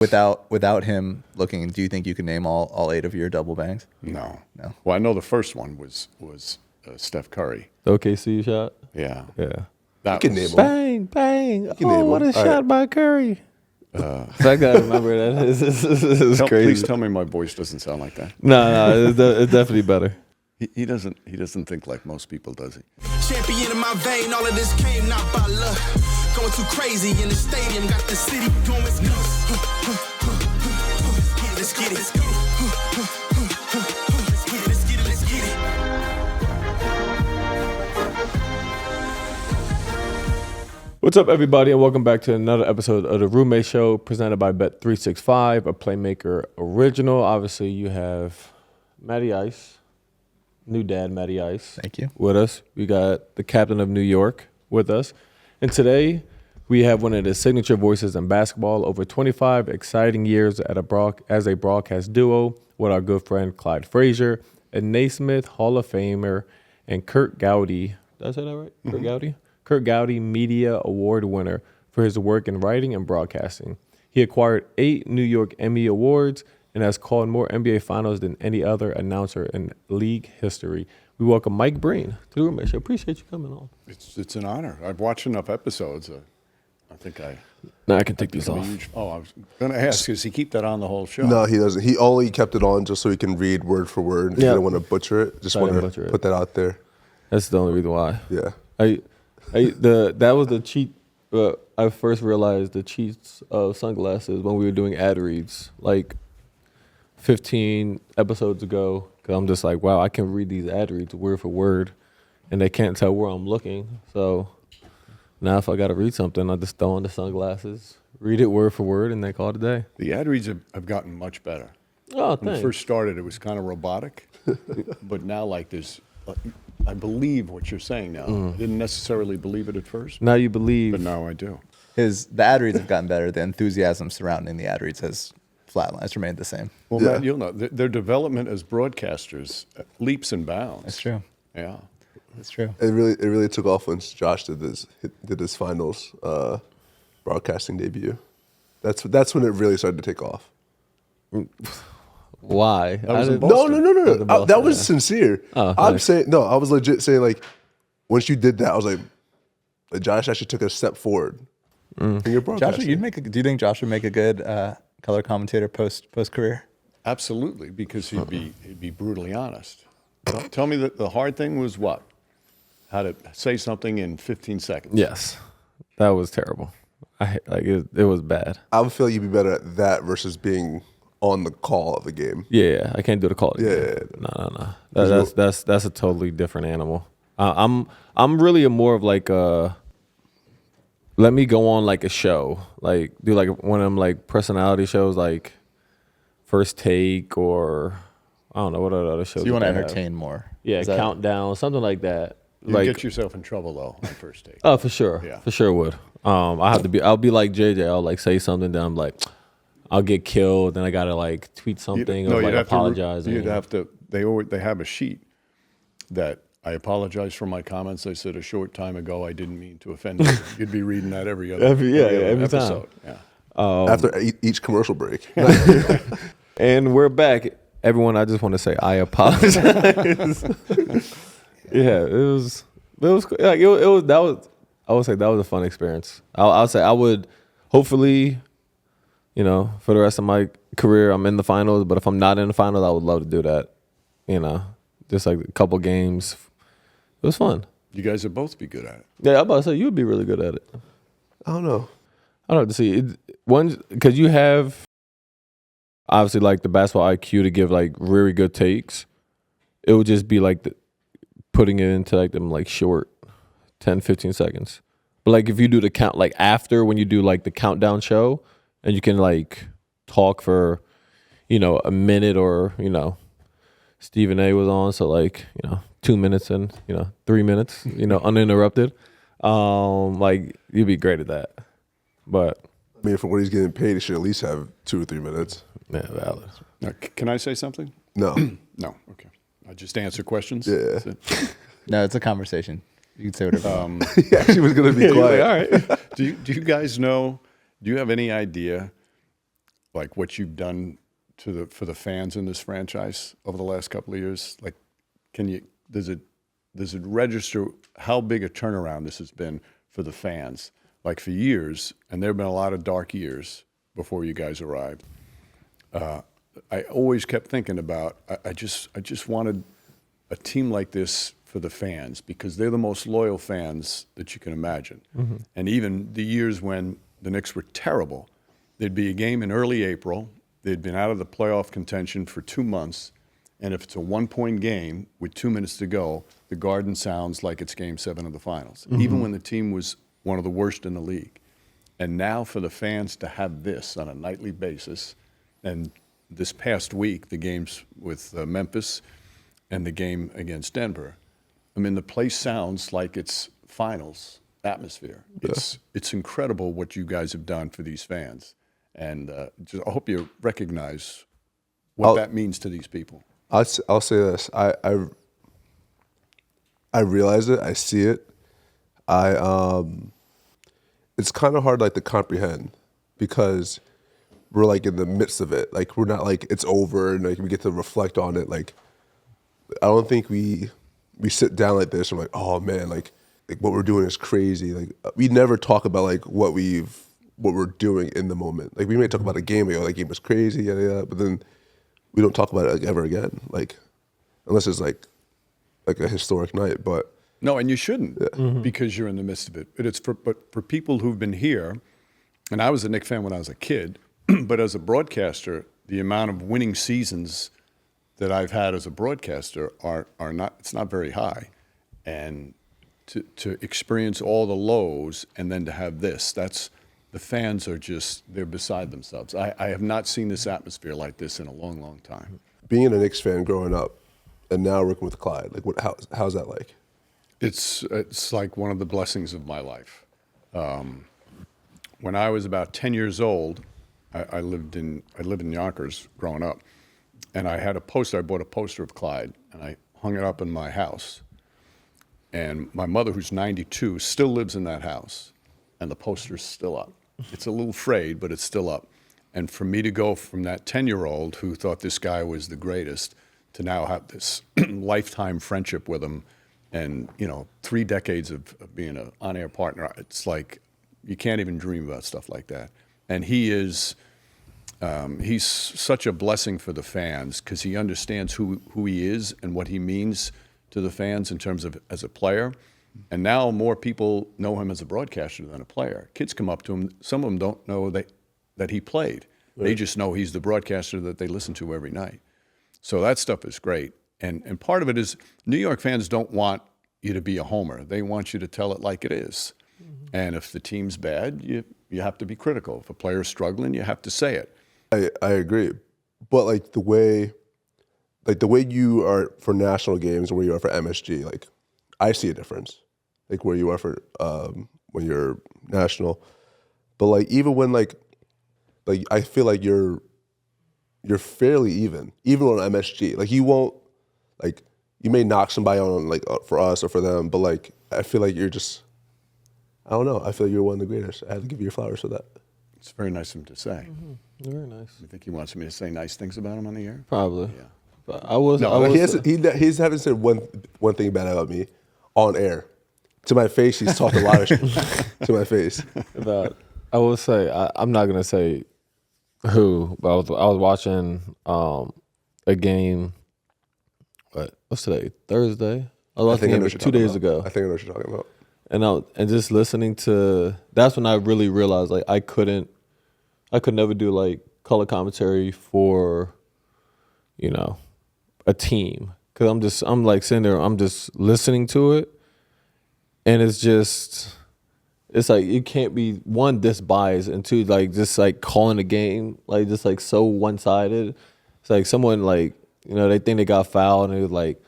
Without him looking, do you think you can name all 8 of your double bangs? No. Well, I know the first one was Steph Curry. The OKC shot? Yeah. That can name him. Bang, bang. Oh, what a shot right. by Curry. I gotta remember that. It's crazy. Please tell me my voice doesn't sound like that. No, it's definitely better. He doesn't think like most people, does he? Champion in my vein, all of this came not by luck. Going too crazy in the stadium, got the city going nuts. Let's get it. Let's get it. Let's get it. What's up, everybody, and welcome back to another episode of The Roommate Show, presented by Bet365, a Playmaker original. Obviously, you have Matty Ice, new dad Matty Ice. Thank you. With us. We got the captain of New York with us. And today, we have one of the signature voices in basketball, over 25 exciting years as a broadcast duo with our good friend Clyde Frazier, a Naismith Hall of Famer, and Kurt Gowdy. Did I say that right? Mm-hmm. Kurt Gowdy? Kurt Gowdy Media Award winner for his work in writing and broadcasting. He acquired 8 New York Emmy Awards and has called more NBA Finals than any other announcer in league history. We welcome Mike Breen to the Roommate Show. Appreciate you coming on. It's an honor. I've watched enough episodes. I think I can take these off. I was going to ask, does he keep that on the whole show? No, he doesn't. He only kept it on just so he can read word for word. He didn't want to butcher it. Just want to put that out there. That's the only reason why. Yeah. That was the cheat. I first realized the cheats of sunglasses when we were doing ad reads, like 15 episodes ago. Cause I'm just like, wow, I can read these ad reads word for word, and they can't tell where I'm looking. So now if I got to read something, I just throw on the sunglasses, read it word for word, and then call it a day. The ad reads have gotten much better. Oh, thanks. When it first started, it was kind of robotic, but now there's. I believe what you're saying now. I didn't necessarily believe it at first. Now you believe. But now I do. The ad reads have gotten better. The enthusiasm surrounding the ad reads has flatlined. It's remained the same. Well, Matt, you'll know their development as broadcasters leaps and bounds. That's true. Yeah, that's true. It really took off when Josh did his finals broadcasting debut. That's when it really started to take off. Why? That was No. That was sincere. Oh, I'm nice. saying no. I was legit saying like, once you did that, I was like, Josh actually took a step forward in your broadcasting. Josh, do you think Josh would make a good color commentator post career? Absolutely, because he'd be brutally honest. Tell me that the hard thing was what? How to say something in 15 seconds. Yes, that was terrible. It was bad. I would feel like you'd be better at that versus being on the call of the game. Yeah, I can't do the call. Yeah. No. That's a totally different animal. I'm really more of like let me go on like a show, like do like one of them like personality shows, like First Take, or I don't know what other shows. So you want to entertain more? Yeah, Countdown, something like that. You get yourself in trouble though on First Take. Oh, for sure. Yeah. For sure would. I'll be like JJ. I'll like say something, then I'm like, I'll get killed, then I gotta like tweet something or like apologize. You'd have to. They have a sheet that I apologize for my comments. I said a short time ago I didn't mean to offend you. You'd be reading that every episode. Time. Yeah. After each commercial break. And we're back, everyone. I just want to say I apologize. Yeah, it was like it was that was. I would say that was a fun experience. I'll say I would hopefully. For the rest of my career, I'm in the finals. But if I'm not in the finals, I would love to do that. Just like a couple games. It was fun. You guys would both be good at it. Yeah, I'm about to say you would be really good at it. I don't know. I don't have to see one because you have obviously like the basketball IQ to give like really good takes. It would just be like putting it into like them like short 10, 15 seconds. But like if you do the count like after when you do like the countdown show. And you can like talk for, a minute or, Stephen A was on. So like, 2 minutes and, 3 minutes, uninterrupted. Like you'd be great at that. But I mean, for what he's getting paid, he should at least have 2 or 3 minutes. Yeah, valid. Now, can I say something? No. No. Okay. I just answer questions. Yeah. No, it's a conversation. You can say whatever. He actually was going to be quiet. Like, all right. Do you guys know? Do you have any idea like what you've done for the fans in this franchise over the last couple of years? Like, does it register how big a turnaround this has been for the fans? Like for years, and there have been a lot of dark years before you guys arrived. I always kept thinking about, I just wanted a team like this for the fans, because they're the most loyal fans that you can imagine. Mm-hmm. And even the years when the Knicks were terrible, there'd be a game in early April. They'd been out of the playoff contention for 2 months. And if it's a 1-point game with 2 minutes to go, the Garden sounds like it's Game 7 of the finals, even when the team was one of the worst in the league. And now for the fans to have this on a nightly basis, and this past week, the games with Memphis and the game against Denver, I mean, the place sounds like it's finals atmosphere. Yeah. It's incredible what you guys have done for these fans. And I hope you recognize what that means to these people. I'll say this. I realize it. I see it. It's kind of hard like to comprehend, because we're like in the midst of it. Like, we're not like it's over and like we get to reflect on it. Like, I don't think we sit down like this and we're like, oh man, like what we're doing is crazy. Like, we never talk about like what we're doing in the moment. Like, we may talk about a game, that game was crazy, yada yada, but then we don't talk about it like ever again. Like, unless it's like a historic night. But no, and you shouldn't, because you're in the midst of it. But for people who've been here, and I was a Knicks fan when I was a kid, but as a broadcaster, the amount of winning seasons that I've had as a broadcaster are not, it's not very high. And to experience all the lows and then to have this, the fans are they're beside themselves. I have not seen this atmosphere like this in a long, long time. Being a Knicks fan growing up and now working with Clyde, like how's that like? It's like one of the blessings of my life. When I was about 10 years old, I lived in Yonkers growing up, and I had a poster. I bought a poster of Clyde, and I hung it up in my house. And my mother, who's 92, still lives in that house, and the poster's still up. It's a little frayed, but it's still up. And for me to go from that 10-year-old who thought this guy was the greatest to now have this lifetime friendship with him, and 3 decades of being an on-air partner, it's like you can't even dream about stuff like that. And he's such a blessing for the fans, because he understands who he is and what he means to the fans in terms of as a player. And now more people know him as a broadcaster than a player. Kids come up to him. Some of them don't know that he played. Right. They just know he's the broadcaster that they listen to every night. So that stuff is great. And part of it is New York fans don't want you to be a homer. They want you to tell it like it is. Mm-hmm. And if the team's bad, you have to be critical. If a player's struggling, you have to say it. I agree. But like the way you are for national games and where you are for MSG, like I see a difference. Like where you are for when you're national. But like even when like I feel like you're fairly even on MSG. Like you won't, like you may knock somebody on like for us or for them, but like I feel like you're just, I don't know. I feel like you're one of the greatest. I have to give you your flowers for that. It's very nice of him to say. Mm-hmm. Very nice. You think he wants me to say nice things about him on the air? Probably. Yeah. But he hasn't said one thing bad about me on air. To my face, he's talked a lot of shit to my face. But I will say, I'm not gonna say who, but I was watching a game. What's today? Thursday. I was watching it 2 days ago. I think I know what you're talking about. And just listening to, that's when I really realized like I could never do like color commentary for, a team, because I'm like sitting there, I'm just listening to it, and it's like you can't be, one, this biased, and two, like just like calling the game like just like so one sided. It's like someone like they think they got fouled and it was like,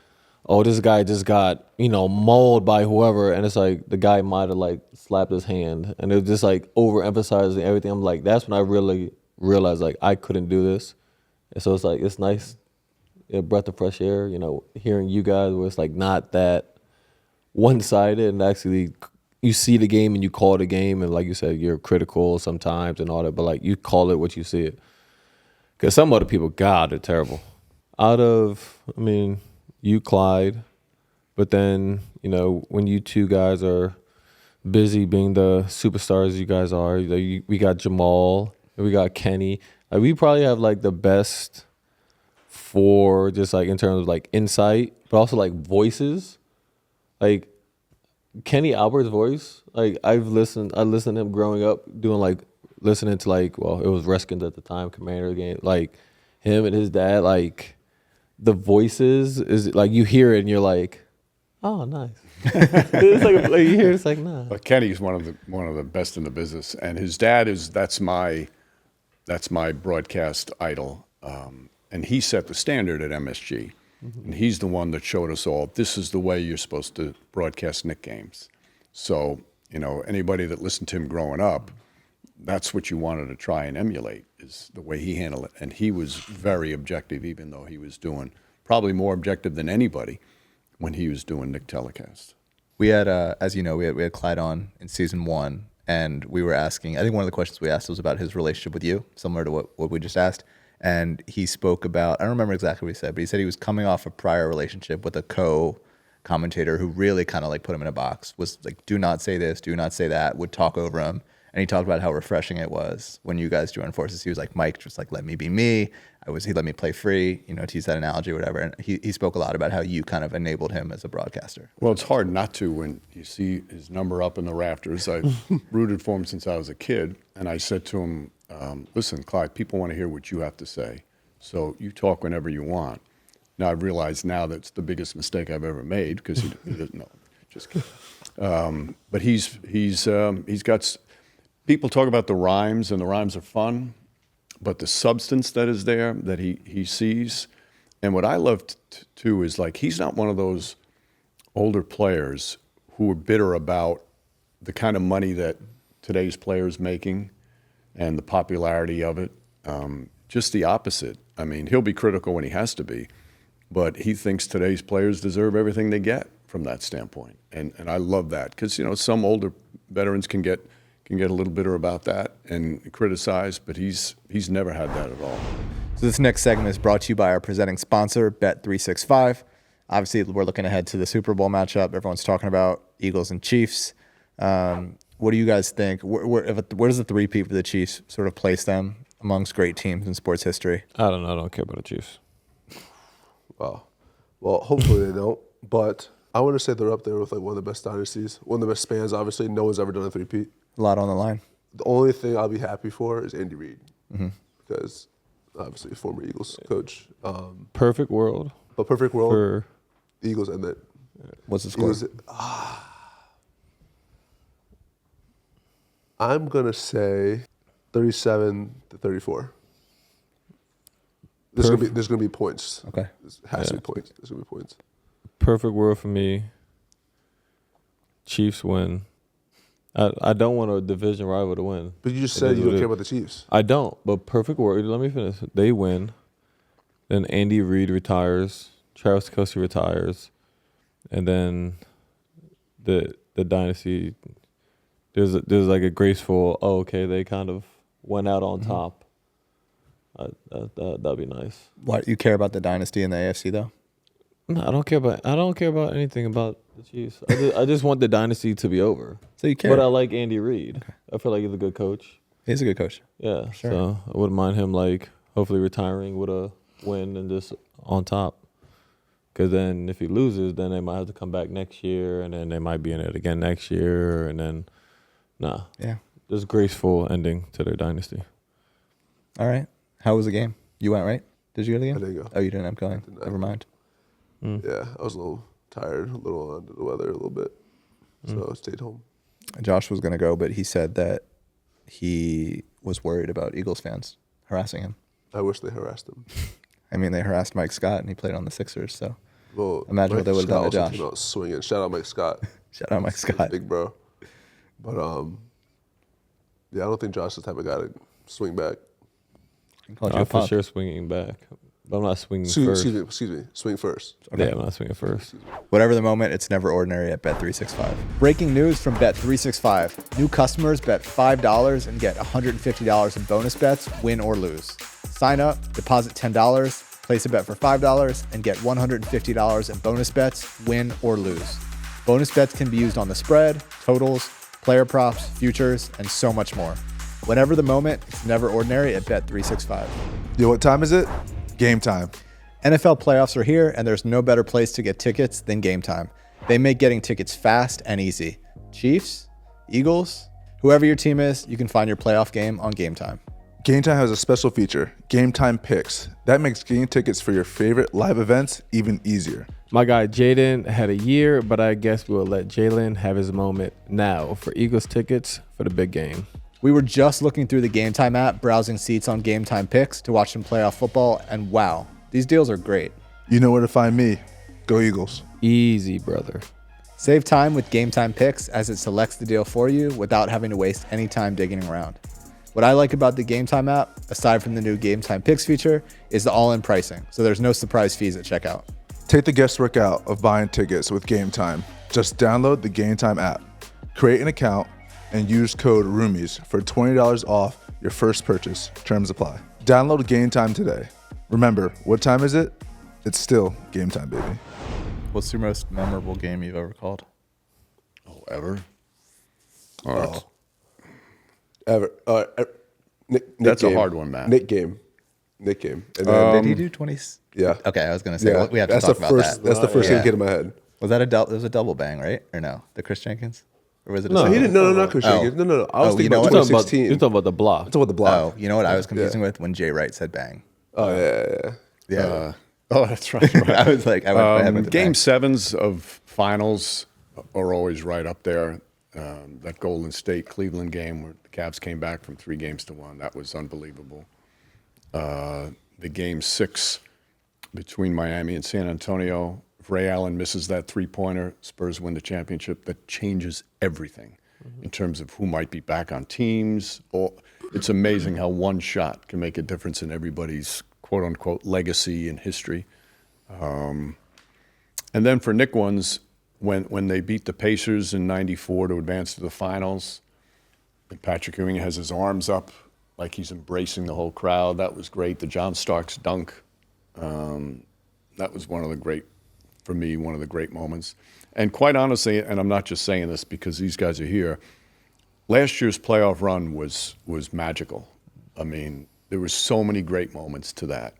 oh, this guy just got, mauled by whoever. And it's like the guy might have like slapped his hand. And it was just like overemphasizing everything. I'm like, that's when I really realized like I couldn't do this. And so it's like, it's nice, a breath of fresh air, hearing you guys where it's like not that one-sided, and actually you see the game and you call the game. And like you said, you're critical sometimes and all that, but like you call it what you see it. Because some other people, God, they're terrible. Out of, I mean, you, Clyde, but then, you know, when you two guys are busy being the superstars you guys are, we got Jamal, and we got Kenny. Like, we probably have like the best four, just like in terms of like insight, but also like voices. Like Kenny Albert's voice, like I listened to him growing up, doing like listening to like, well, it was Redskins at the time, Commander game, like him and his dad, like the voices is like you hear it and you're like, oh, nice. It's like you hear it's like, nah. But Kenny's one of the best in the business, and his dad that's my broadcast idol, and he set the standard at MSG, and he's the one that showed us all this is the way you're supposed to broadcast Knicks games. So you know, anybody that listened to him growing up, that's what you wanted to try and emulate, is the way he handled it, and he was very objective, even though he was doing probably more objective than anybody when he was doing Knicks telecast. We had, as you know, we had Clyde on in season 1, and we were asking, I think one of the questions we asked was about his relationship with you, similar to what we just asked. And he spoke about, I don't remember exactly what he said, but he said he was coming off a prior relationship with a co-commentator who really kind of like put him in a box, was like, do not say this, do not say that, would talk over him. And he talked about how refreshing it was when you guys joined forces. He was like, Mike, just like, let me be me. He let me play free, you know, to use that analogy or whatever. And he spoke a lot about how you kind of enabled him as a broadcaster. Well, it's hard not to when you see his number up in the rafters. I've rooted for him since I was a kid. And I said to him, listen, Clyde, people want to hear what you have to say. So you talk whenever you want. Now, I've realized now that's the biggest mistake I've ever made because he doesn't know. Just kidding. But he's got... People talk about the rhymes, and the rhymes are fun, but the substance that is there that he sees, and what I love too is like he's not one of those older players who are bitter about the kind of money that today's players making and the popularity of it. Just the opposite. I mean, he'll be critical when he has to be, but he thinks today's players deserve everything they get from that standpoint, and I love that because you know some older veterans can get a little bitter about that and criticize, but he's never had that at all. So this next segment is brought to you by our presenting sponsor, Bet365. Obviously, we're looking ahead to the Super Bowl matchup. Everyone's talking about Eagles and Chiefs. What do you guys think? Where does the three-peat for the Chiefs sort of place them amongst great teams in sports history? I don't know. I don't care about the Chiefs. Wow. Well, hopefully they don't. But I want to say they're up there with like one of the best dynasties, one of the best spans. Obviously, no one's ever done a three-peat. A lot on the line. The only thing I'll be happy for is Andy Reid, because obviously a former Eagles coach. Perfect world. But perfect world For the Eagles and that. What's the score? Eagles, I'm gonna say 37-34. There's gonna be points. Okay. There has to be points. There's gonna be points. perfect world for me. Chiefs win. I don't want a division rival to win. But you just said you don't care about the Chiefs. I don't, but perfect world. Let me finish. They win. Then Andy Reid retires. Travis Kelce retires. And then the dynasty, there's like a graceful, okay, they kind of went out on top. That'd be nice. Why you care about the dynasty in the AFC though? No, I don't care about anything about the Chiefs. I just want the dynasty to be over. So you care. But I like Andy Reid. Okay. I feel like he's a good coach. He's a good coach. Yeah. Sure. So I wouldn't mind him like hopefully retiring with a win and just on top. Because then if he loses, then they might have to come back next year, and then they might be in it again next year, and then Yeah. just graceful ending to their dynasty. All right. How was the game? You went, right? Did you go to the game? I didn't go. Oh, you didn't end up going. did not. Never mind. Yeah, I was a little tired, a little under the weather a little bit. So I stayed home. Josh was going to go, but he said that he was worried about Eagles fans harassing him. I wish they harassed him. I mean, they harassed Mike Scott, and he played on the Sixers, so Well, imagine what they would have done to Scott also Josh. came out swinging. Shout out Mike Scott. Shout out Mike Scott. Big bro. But, yeah, I don't think Josh is the type of guy to swing back. He called you I'm a for punk. sure swinging back. But I'm not swinging first. Excuse me. Swing first. Yeah, I'm not swinging first. Whatever the moment, it's never ordinary at Bet365. Breaking news from Bet365. New customers bet $5 and get $150 in bonus bets, win or lose. Sign up, deposit $10, place a bet for $5, and get $150 in bonus bets, win or lose. Bonus bets can be used on the spread, totals, player props, futures, and so much more. Whenever the moment, it's never ordinary at Bet365. Yo, what time is it? Game time. NFL playoffs are here, and there's no better place to get tickets than Gametime. They make getting tickets fast and easy. Chiefs, Eagles, whoever your team is, you can find your playoff game on Gametime. Gametime has a special feature, Gametime Picks. That makes getting tickets for your favorite live events even easier. My guy Jaden had a year, but I guess we'll let Jalen have his moment now for Eagles tickets for the big game. We were just looking through the Gametime app, browsing seats on Gametime Picks to watch some playoff football, and wow, these deals are great. You know where to find me. Go Eagles. Easy, brother. Save time with Gametime Picks as it selects the deal for you without having to waste any time digging around. What I like about the Gametime app, aside from the new Gametime Picks feature, is the all-in pricing, so there's no surprise fees at checkout. Take the guesswork out of buying tickets with Gametime. Just download the Gametime app, create an account, and use code ROOMIES for $20 off your first purchase. Terms apply. Download Gametime today. Remember, what time is it? It's still Gametime, baby. What's your most memorable game you've ever called? Oh, ever? Oh. Ever. Nick That's game. a hard one, Matt. Nick game. And then, Did he do 20? yeah. Okay, I was going to say, Yeah. we have to That's talk the about first, that. That's the first thing Yeah. that came to my head. Was that it was a double bang, right? Or no? The Chris Jenkins? Or was it a No, He single? didn't. No, not Chris Oh. Jenkins. No. I was Oh, thinking you know about what? You're talking about, 2016. you're talking about the block. I'm talking about the block. Oh, you know what I was confusing with? When Jay Wright said bang. Oh, yeah. Yeah. Oh, that's right. I was like, I went ahead with the Game bang. sevens of finals are always right up there. That Golden State Cleveland game where the Cavs came back from 3-1, that was unbelievable. The game 6 between Miami and San Antonio, if Ray Allen misses that three-pointer, Spurs win the championship. That changes everything in terms of who might be back on teams. It's amazing how one shot can make a difference in everybody's quote-unquote legacy and history. And then for Knick ones, when they beat the Pacers in '94 to advance to the finals, and Patrick Ewing has his arms up like he's embracing the whole crowd. That was great. The John Starks dunk, that was one of the great moments. And quite honestly, and I'm not just saying this because these guys are here, last year's playoff run was magical. I mean, there were so many great moments to that.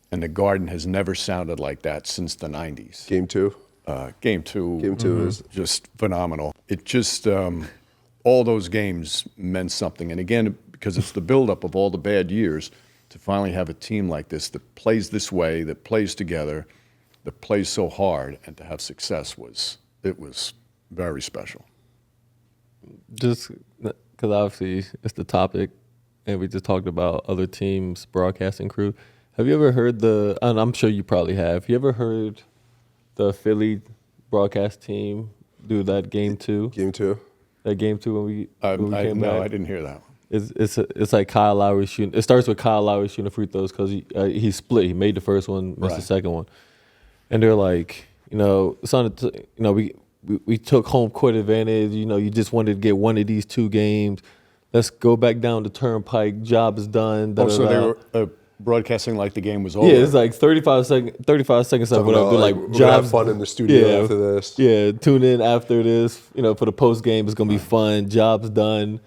And the Garden has never sounded like that since the 90s. Game 2. Game two is just phenomenal. It just, all those games meant something. And again, because it's the buildup of all the bad years, to finally have a team like this that plays this way, that plays together, that plays so hard, and to have success was very special. Just because obviously it's the topic, and we just talked about other teams' broadcasting crew. Have you ever heard and I'm sure you probably have, you ever heard the Philly broadcast team do that game 2? Game 2. That game 2 when we came back? No, I didn't hear that one. It's like Kyle Lowry shooting. It starts with Kyle Lowry shooting free throws because he split. He made the first one, missed the second one, and they're like, we took home court advantage. You just wanted to get one of these 2 games. Let's go back down the turnpike. Job is done. So they were broadcasting like the game was over. Yeah, it's like 35 seconds of whatever. They're like, we're gonna jobs have fun in the studio after this. Yeah, tune in after this. For the post game, it's gonna be fun. Job's done.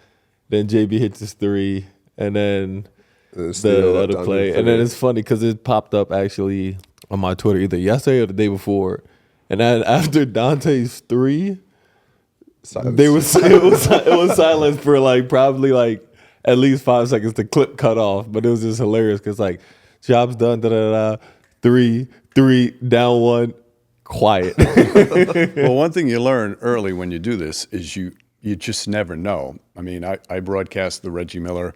Then JB hits his 3, and then the other play. And then it's funny because it popped up actually on my Twitter either yesterday or the day before. And then after Dante's 3, it was silence for probably at least 5 seconds. The clip cut off, but it was just hilarious because job's done, 3, down 1, quiet. Well, one thing you learn early when you do this is you just never know. I mean, I broadcast the Reggie Miller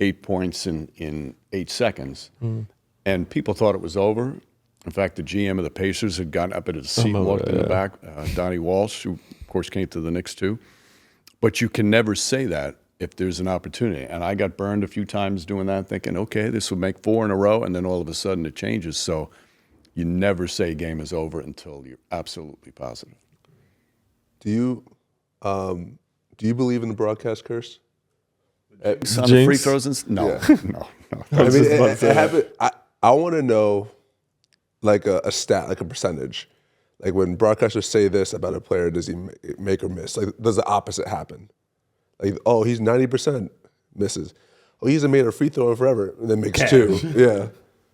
8 points in 8 seconds, and people thought it was over. In fact, the GM of the Pacers had gotten up at his seat and walked in the back, Donnie Walsh, who, of course, came to the Knicks too. But you can never say that if there's an opportunity. And I got burned a few times doing that, thinking, okay, this will make 4 in a row, and then all of a sudden it changes. So you never say game is over until you're absolutely positive. Do you believe in the broadcast curse? On the free Jinx? throws and no. I mean, it happened. I want to know like a stat, like a percentage. Like when broadcasters say this about a player, does he make or miss? Like, does the opposite happen? Like, oh, he's 90% misses. Oh, he hasn't made a free throw in forever, and then makes 2. Yeah.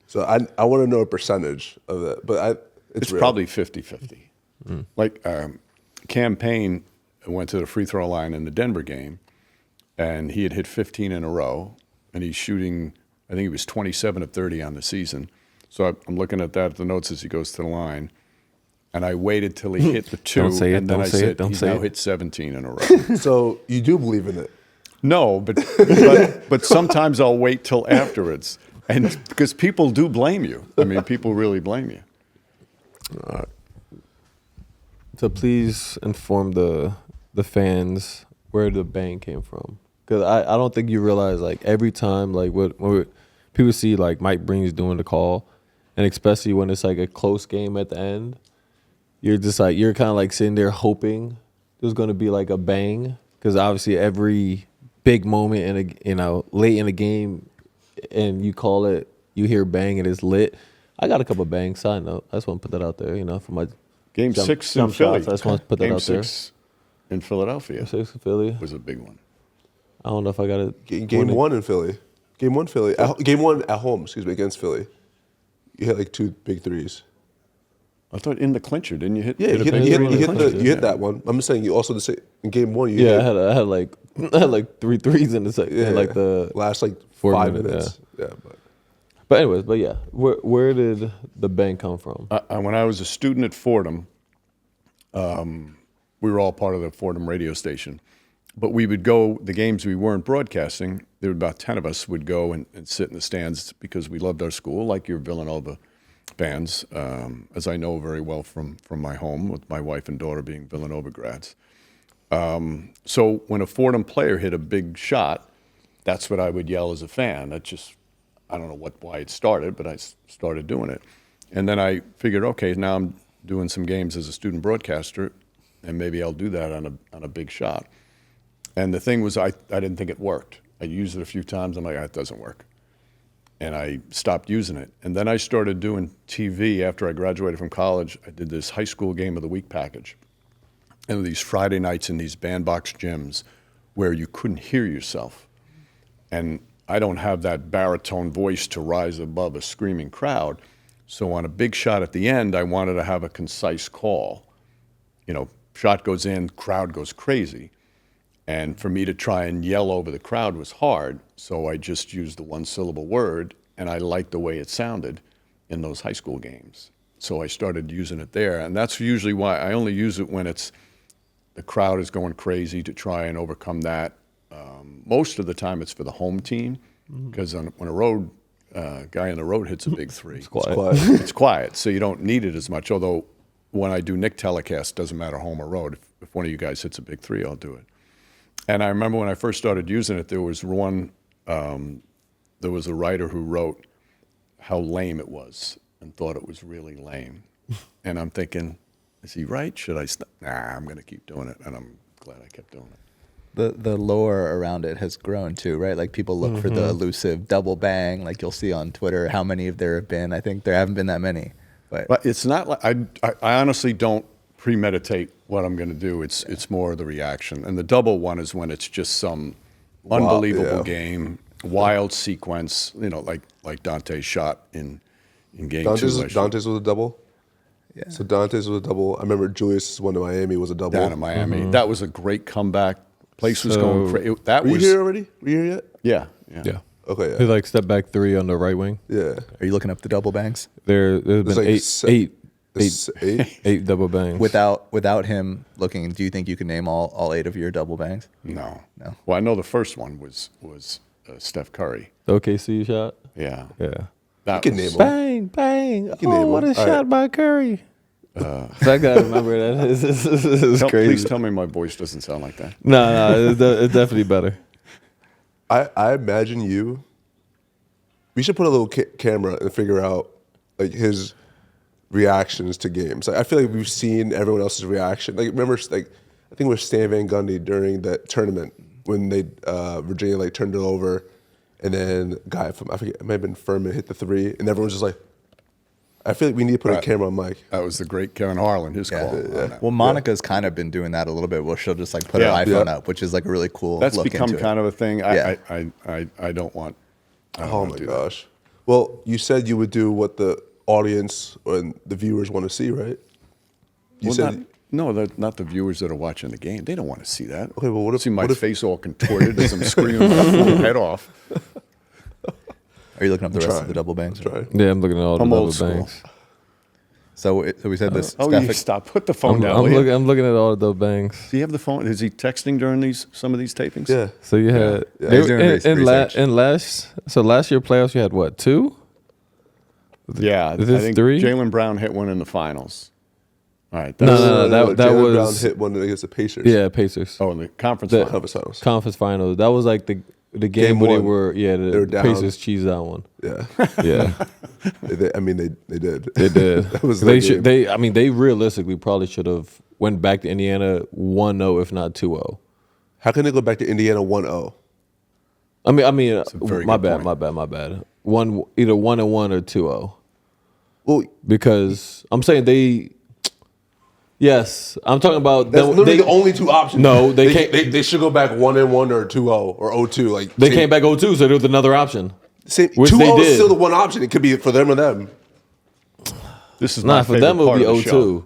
So I want to know a percentage of that, but it's real. Probably 50-50. Like Campaign went to the free throw line in the Denver game, and he had hit 15 in a row, and he's shooting, I think he was 27 of 30 on the season. So I'm looking at that, the notes as he goes to the line, and I waited till he hit the 2, Don't say it, and then don't I say it, said, don't he's say now it. hit 17 in a row. So you do believe in it? No, but sometimes I'll wait till afterwards, and because people do blame you. I mean, people really blame you. So please inform the fans where the bang came from, because I don't think you realize, like, every time, like, when people see like Mike Breen's doing the call, and especially when it's like a close game at the end, you're kind of like sitting there hoping there's going to be like a bang, because obviously every big moment in late in the game, and you call it, you hear bang and it's lit. I got a couple of bangs. Side note, I just want to put that out there, for my Game jump 6 in shots. Philly. I just want to put that Game out there. 6 in Philadelphia Game 6 in Philly. was a big one. I don't know if I got it. Game 1 in Philly. Game 1 Philly. Game 1 at home, against Philly. You hit like 2 big threes. I thought in the clincher, didn't you hit? Yeah, hit a you big three in the clincher? hit that one. I'm just saying you also in game 1 you Yeah, hit I had like 3 threes in the second, in like the last like 4 5 minutes, minutes. Yeah, But anyways, yeah, where did the bang come from? When I was a student at Fordham, we were all part of the Fordham radio station. But we would go, the games we weren't broadcasting, there were about 10 of us would go and sit in the stands because we loved our school, like your Villanova fans, as I know very well from my home, with my wife and daughter being Villanova grads. So when a Fordham player hit a big shot, that's what I would yell as a fan. That just, I don't know why it started, but I started doing it. And then I figured, okay, now I'm doing some games as a student broadcaster, and maybe I'll do that on a big shot. And the thing was, I didn't think it worked. I used it a few times. I'm like, it doesn't work. And I stopped using it. And then I started doing TV after I graduated from college. I did this high school game of the week package. And these Friday nights in these bandbox gyms where you couldn't hear yourself. And I don't have that baritone voice to rise above a screaming crowd. So on a big shot at the end, I wanted to have a concise call. Shot goes in, crowd goes crazy. And for me to try and yell over the crowd was hard, so I just used the one-syllable word, and I liked the way it sounded in those high school games. So I started using it there, and that's usually why I only use it when the crowd is going crazy, to try and overcome that. Most of the time it's for the home team, because when a road guy on the road hits a big three, It's quiet. it's quiet, so you don't need it as much, although when I do Nick telecast, doesn't matter home or road, if one of you guys hits a big three, I'll do it. And I remember when I first started using it, there was a writer who wrote how lame it was and thought it was really lame. And I'm thinking, is he right? Should I stop? Nah, I'm going to keep doing it. And I'm glad I kept doing it. The lore around it has grown too, right? Like people look for the elusive double bang, like you'll see on Twitter how many of there have been. I think there haven't been that many. But it's not like, I honestly don't premeditate what I'm going to do. It's more the reaction. And the double one is when it's just some unbelievable game, wild sequence, like Dante's shot in game 2. Dante's was a double? Yeah. So Dante's was a double. I remember Julius' one to Miami was a double. Down in Miami. That was a great comeback. Place was going crazy. Were you here already? Were you here yet? Yeah. Okay, He yeah. like step back 3 on the right wing. Yeah. Are you looking up the double bangs? There's been like eight double bangs. Without him looking, do you think you can name all 8 of your double bangs? No. No. Well, I know the first one was Steph Curry. The OKC shot. Yeah. Yeah. That can was, name Bang, bang. Oh, name what a one. All shot right. by Curry. I gotta remember that. It's crazy. Please tell me my voice doesn't sound like that. No, it's definitely better. I imagine you. We should put a little camera and figure out like his reactions to games. Like, I feel like we've seen everyone else's reaction. Like remember, like I think it was Stan Van Gundy during that tournament when they Virginia like turned it over, and then guy from I forget it might have been Furman hit the three, and everyone's just like, I feel like we need to put a camera on Mike. That was the great Kevin Harlan, his call. on that. Well, Monica's kind of been doing that a little bit. Where she'll just like put her iPhone up, which is like a really cool. That's look become into kind it. of a thing. I don't want. Oh my gosh. Well, you said you would do what the audience and the viewers want to see, right? You said not the viewers that are watching the game. They don't want to see that. Okay, well, what if- see my what if- face all contorted as I'm screaming my full head off? Are you looking up the rest of the double bangs? Try. Yeah, I'm looking at all the I'm double old school. bangs. So we said this. Oh, Steph- you stop! Put the phone down. I'm will you? looking at all the double bangs. Do you have the phone? Is he texting during some of these tapings? Yeah. So you had He's doing research. last year playoffs you had what, 2? Yeah, Is I this think 3? Jalen Brown hit one in the finals. All right. No, that Jalen Brown was hit one against the Pacers. yeah, Pacers. Oh, in the conference The- finals. Conference finals. Conference finals. That was like the game Game where they one. were They were the down. Pacers cheesed that one. Yeah. Yeah. they did. They did. That was they their should. game. They realistically probably should have went back to Indiana 1-0 if not 2-0. How can they go back to Indiana 1-0? I mean, very my good bad, point. my bad. Either 1-1 or 2-0. Well, Because I'm saying they. Yes, I'm talking about. that's literally they, the only two options. No, they can't. They should go back 1-1 or 2-0 or 0-2. Like They came back 0-2, so there was another option. Same, which 2-0 they is did. still the one option. It could be for them or them. This is my Nah, for favorite them it would part be of the show. 0-2.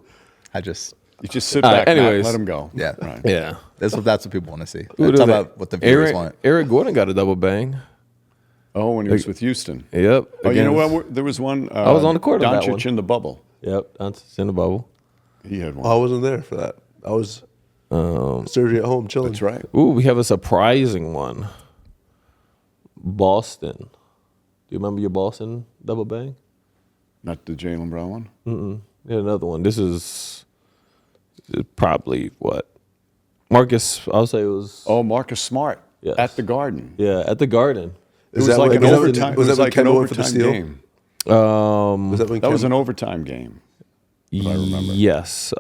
I just You just sit All back, right, Matt, anyways. let them go. yeah. Right. Yeah. That's what people want to see. Who It's do all they- about what the viewers want. Eric Gordon got a double bang. Oh, when he was with Houston. Yep. Oh, you know against- what? There was one. I was on the court on that Doncic one. in the bubble. Yep. That's in the bubble. He had one. I wasn't there for that. I was surgery at home chilling. That's right. Ooh, we have a surprising one. Boston. Do you remember your Boston double bang? Not the Jalen Brown one. Yeah, another one. This is probably what? Marcus, I'll say it was. Oh, Marcus Smart Yes. at the Garden. Yeah, at the Garden. It was like an overtime. It was like an overtime game. Was that when That was Kemba- an overtime game. I remember. Yes.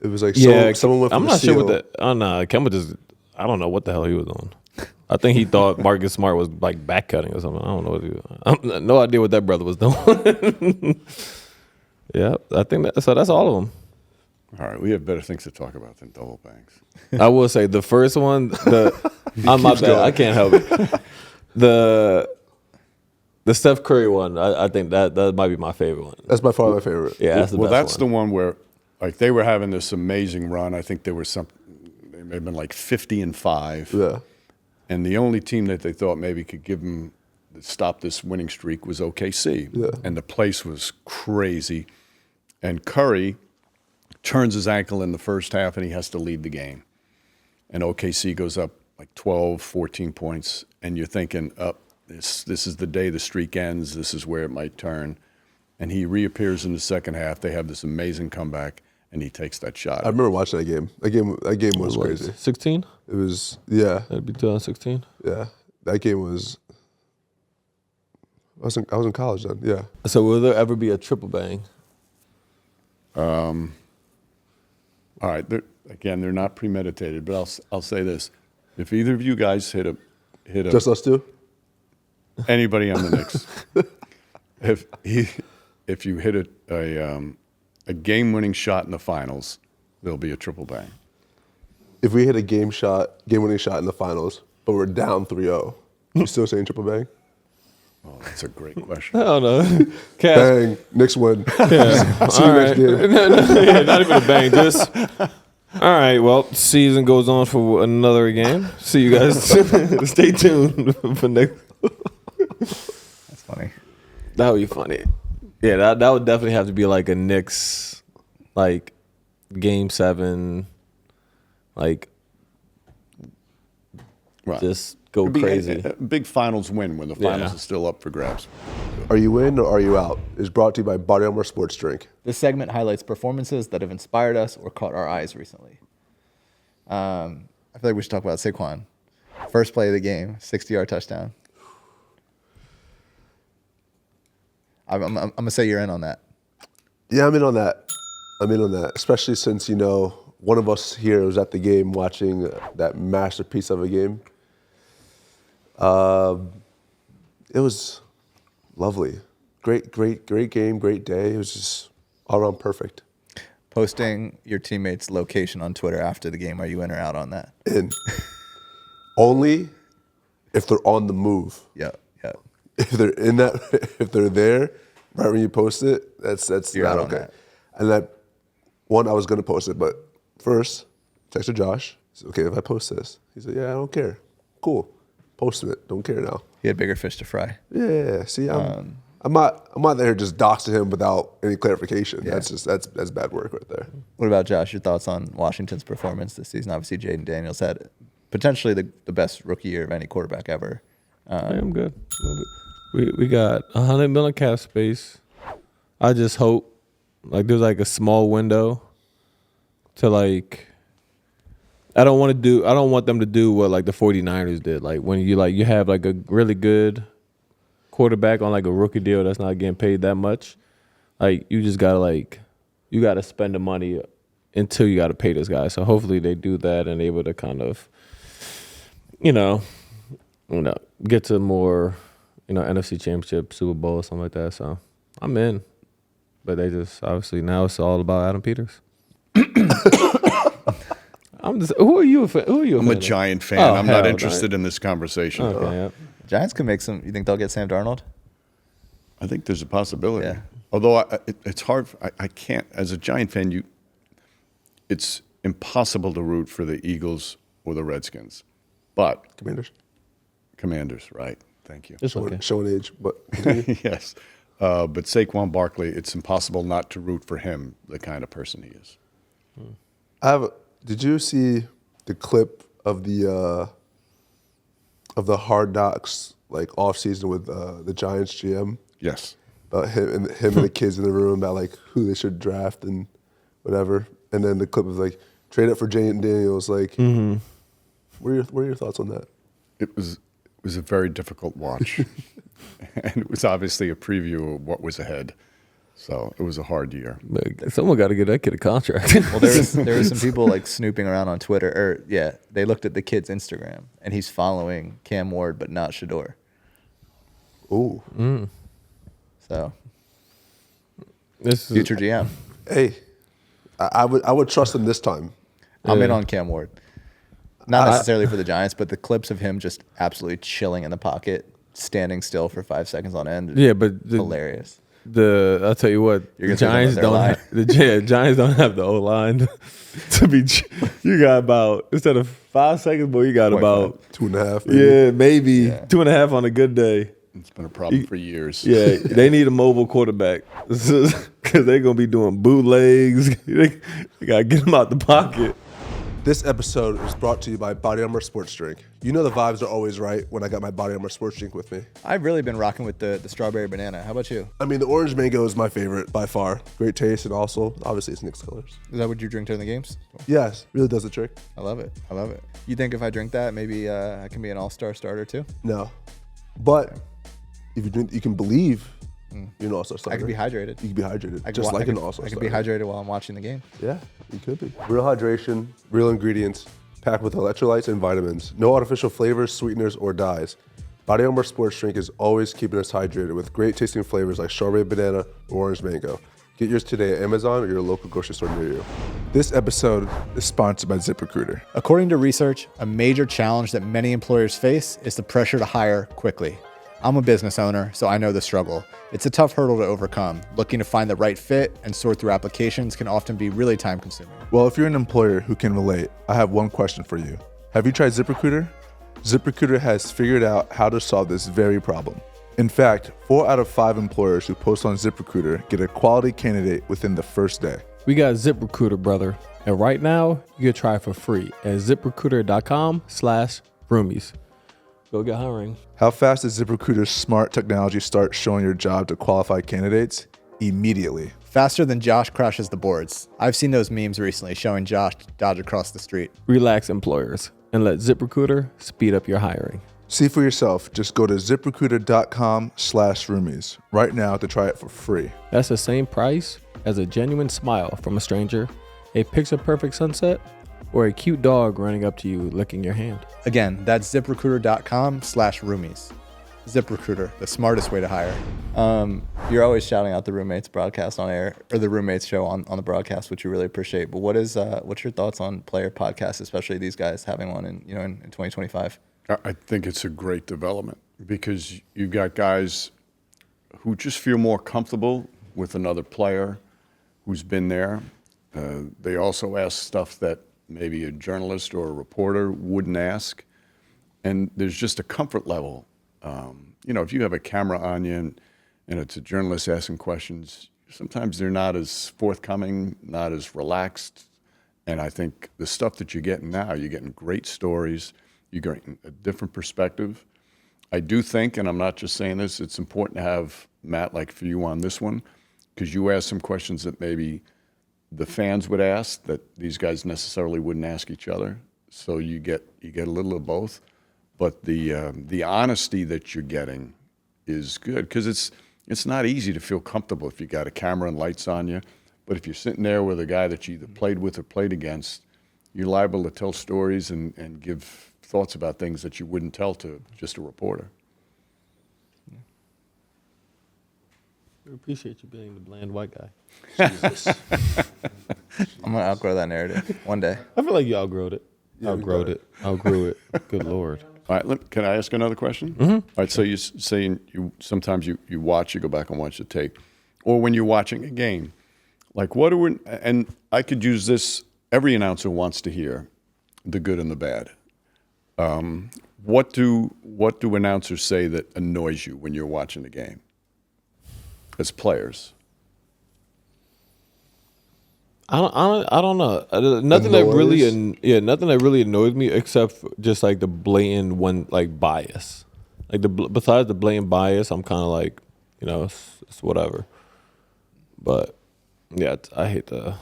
It was like Yeah, someone went for I'm the not sure what steal. the. Oh no, Kemba just. I don't know what the hell he was doing. I think he thought Marcus Smart was like back cutting or something. I don't know what he was. No idea what that brother was doing. Yeah, I think that. So that's all of them. All right, we have better things to talk about than double bangs. I will say the first one. I'm my bad. I can't help it. The Steph Curry one. I think that might be my favorite one. That's by far my favorite. Yeah, that's the Well, best that's one. the one where, like, they were having this amazing run. I think they were they may have been like 50-5. Yeah. And the only team that they thought maybe could stop this winning streak was OKC. Yeah. And the place was crazy. And Curry turns his ankle in the first half and he has to lead the game. And OKC goes up like 12, 14 points. And you're thinking, this is the day the streak ends. This is where it might turn. And he reappears in the second half. They have this amazing comeback and he takes that shot. I remember watching that game. That game was crazy. 16. It was That'd be 2016. yeah. That game was. I was in college then. Yeah. So will there ever be a triple bang? All right. They're not premeditated, but I'll say this: if either of you guys hit a Just us two. anybody on the Knicks, if you hit a game-winning shot in the finals, there'll be a triple bang. If we hit a game-winning shot in the finals, but we're down 3-0, you still saying triple bang? Oh, that's a great question. I don't know. Cass, Bang, Knicks win. yeah. See you next game. Yeah, not even a bang. Just all right. Well, season goes on for another game. See you guys. Stay tuned for next. That's funny. That would be funny. Yeah, that would definitely have to be like a Knicks, like Game 7, like Right. just go It'd be crazy. a big finals win when the finals Yeah. are still up for grabs. Are you in or are you out? Is brought to you by Body Armor Sports Drink. This segment highlights performances that have inspired us or caught our eyes recently. I feel like we should talk about Saquon. First play of the game, 60-yard touchdown. I'm gonna say you're in on that. Yeah, I'm in on that. Especially since one of us here was at the game watching that masterpiece of a game. It was lovely. Great game, great day. It was just all around perfect. Posting your teammates' location on Twitter after the game, are you in or out on that? And only if they're on the move. Yeah. If they're if they're there, right when you post it, that's You're not out on okay. that. And that one, I was gonna post it, but first, texted Josh. He said, okay, if I post this, he said, yeah, I don't care. Cool, posting it. Don't care now. He had bigger fish to fry. Yeah. See, I'm not there just doxing him without any clarification. Yeah. That's bad work right there. What about Josh? Your thoughts on Washington's performance this season? Obviously, Jaden Daniels had potentially the best rookie year of any quarterback ever. Yeah, I'm good. We got $100 million cap space. I just hope like there's like a small window to like. I don't want them to do what like the 49ers did. Like when you have like a really good quarterback on like a rookie deal that's not getting paid that much. Like you just gotta spend the money until you gotta pay this guy. So hopefully they do that and able to kind of, get to more, NFC Championship, Super Bowl, or something like that. So I'm in. But they just obviously now it's all about Adam Peters. Who are you? I'm a Giant fan. Oh, I'm not hell, interested in this conversation. Okay, yeah. Giants can make some. You think they'll get Sam Darnold? I think there's a possibility. Yeah. Although it's hard. I can't, as a Giant fan, it's impossible to root for the Eagles or the Redskins. But Commanders, right. Thank you. It's okay. Showing age, but Yes. But Saquon Barkley, it's impossible not to root for him, the kind of person he is. Did you see the clip of the Hard Knocks like off season with the Giants GM? Yes. About him and the kids in the room about like who they should draft and whatever. And then the clip was like trade up for Jaden Daniels. Like, what are your thoughts on that? It was a very difficult watch. And it was obviously a preview of what was ahead. So it was a hard year. Someone got to get that kid a contract. Well, there were some people like snooping around on Twitter, they looked at the kid's Instagram, and he's following Cam Ward, but not Shador. Ooh. So, This is, future GM. Hey, I would trust him this time. I'm in on Cam Ward. Not necessarily for the Giants, but the clips of him just absolutely chilling in the pocket, standing still for 5 seconds on end. yeah, but Hilarious. I'll tell you what, You're the gonna say Giants Giants don't have the O line to be. You got about instead of 5 seconds, boy, you got about 2.5. Maybe. Yeah, maybe 2.5 on a good day. It's been a problem for years. Yeah, they need a mobile quarterback because they're gonna be doing bootlegs. They gotta get them out the pocket. This episode is brought to you by BODYARMOR Sports Drink. You know the vibes are always right when I got my BODYARMOR Sports Drink with me. I've really been rocking with the strawberry banana. How about you? I mean, the orange mango is my favorite by far. Great taste, and also, obviously, it's Knicks colors. Is that what you drink during the games? Yes, really does the trick. I love it. You think if I drink that, maybe I can be an all-star starter too? No. But if you drink, you can believe you're an all-star starter. I could be hydrated. You could be hydrated, I could just wa- like I an could- all-star I starter. could be hydrated while I'm watching the game. Yeah, you could be. Real hydration, real ingredients, packed with electrolytes and vitamins. No artificial flavors, sweeteners, or dyes. BODYARMOR Sports Drink is always keeping us hydrated with great tasting flavors like strawberry banana or orange mango. Get yours today at Amazon or your local grocery store near you. This episode is sponsored by ZipRecruiter. According to research, a major challenge that many employers face is the pressure to hire quickly. I'm a business owner, so I know the struggle. It's a tough hurdle to overcome. Looking to find the right fit and sort through applications can often be really time consuming. Well, if you're an employer who can relate, I have one question for you. Have you tried ZipRecruiter? ZipRecruiter has figured out how to solve this very problem. In fact, 4 out of 5 employers who post on ZipRecruiter get a quality candidate within the first day. We got ZipRecruiter, brother, and right now you can try it for free at ZipRecruiter.com/roomies. Go get hiring. How fast does ZipRecruiter's smart technology start showing your job to qualified candidates? Immediately. Faster than Josh crashes the boards. I've seen those memes recently showing Josh dodge across the street. Relax, employers, and let ZipRecruiter speed up your hiring. See for yourself. Just go to ZipRecruiter.com/roomies right now to try it for free. That's the same price as a genuine smile from a stranger a picture-perfect sunset, or a cute dog running up to you licking your hand? Again, that's ziprecruiter.com/roomies. ZipRecruiter, the smartest way to hire. You're always shouting out the roommates broadcast on air, or the roommates show on the broadcast, which you really appreciate. But what's your thoughts on player podcasts, especially these guys having one in 2025? I think it's a great development because you've got guys who just feel more comfortable with another player who's been there. They also ask stuff that maybe a journalist or a reporter wouldn't ask. And there's just a comfort level. If you have a camera on you and it's a journalist asking questions, sometimes they're not as forthcoming, not as relaxed. And I think the stuff that you're getting now, you're getting great stories, you're getting a different perspective. I do think, and I'm not just saying this, it's important to have Matt, like for you on this one, because you asked some questions that maybe the fans would ask that these guys necessarily wouldn't ask each other. So you get a little of both. But the honesty that you're getting is good because it's not easy to feel comfortable if you got a camera and lights on you. But if you're sitting there with a guy that you either played with or played against, you're liable to tell stories and give thoughts about things that you wouldn't tell to just a reporter. We appreciate you being the bland white guy. I'm gonna outgrow that narrative one day. I feel like you outgrew it. Outgrew it. Good Lord. All right, can I ask another question? Mm-hmm. All right, so you're saying sometimes you watch, you go back and watch the tape, or when you're watching a game, like and I could use this, every announcer wants to hear the good and the bad. What do announcers say that annoys you when you're watching the game as players? I don't know. Nothing that really annoys me except for just like the blatant bias. Besides the blatant bias, I'm kind of like, it's whatever. But yeah, I hate the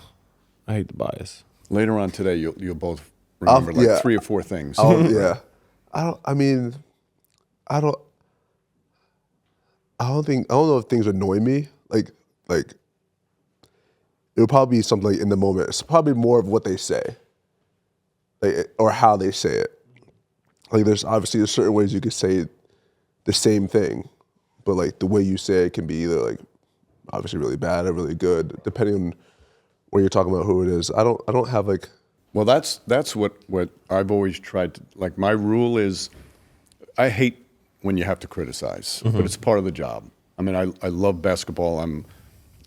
bias. Later on today, you'll both remember 3 or 4 things. Yeah, I don't know if things annoy me. Like it would probably be something like in the moment. It's probably more of what they say, or how they say it. Like there's certain ways you could say the same thing, but like the way you say it can be either like obviously really bad or really good, depending on when you're talking about who it is. I don't have like. Well, that's what I've always tried to, like, my rule is I hate when you have to criticize, but it's part of the job. I mean, I love basketball.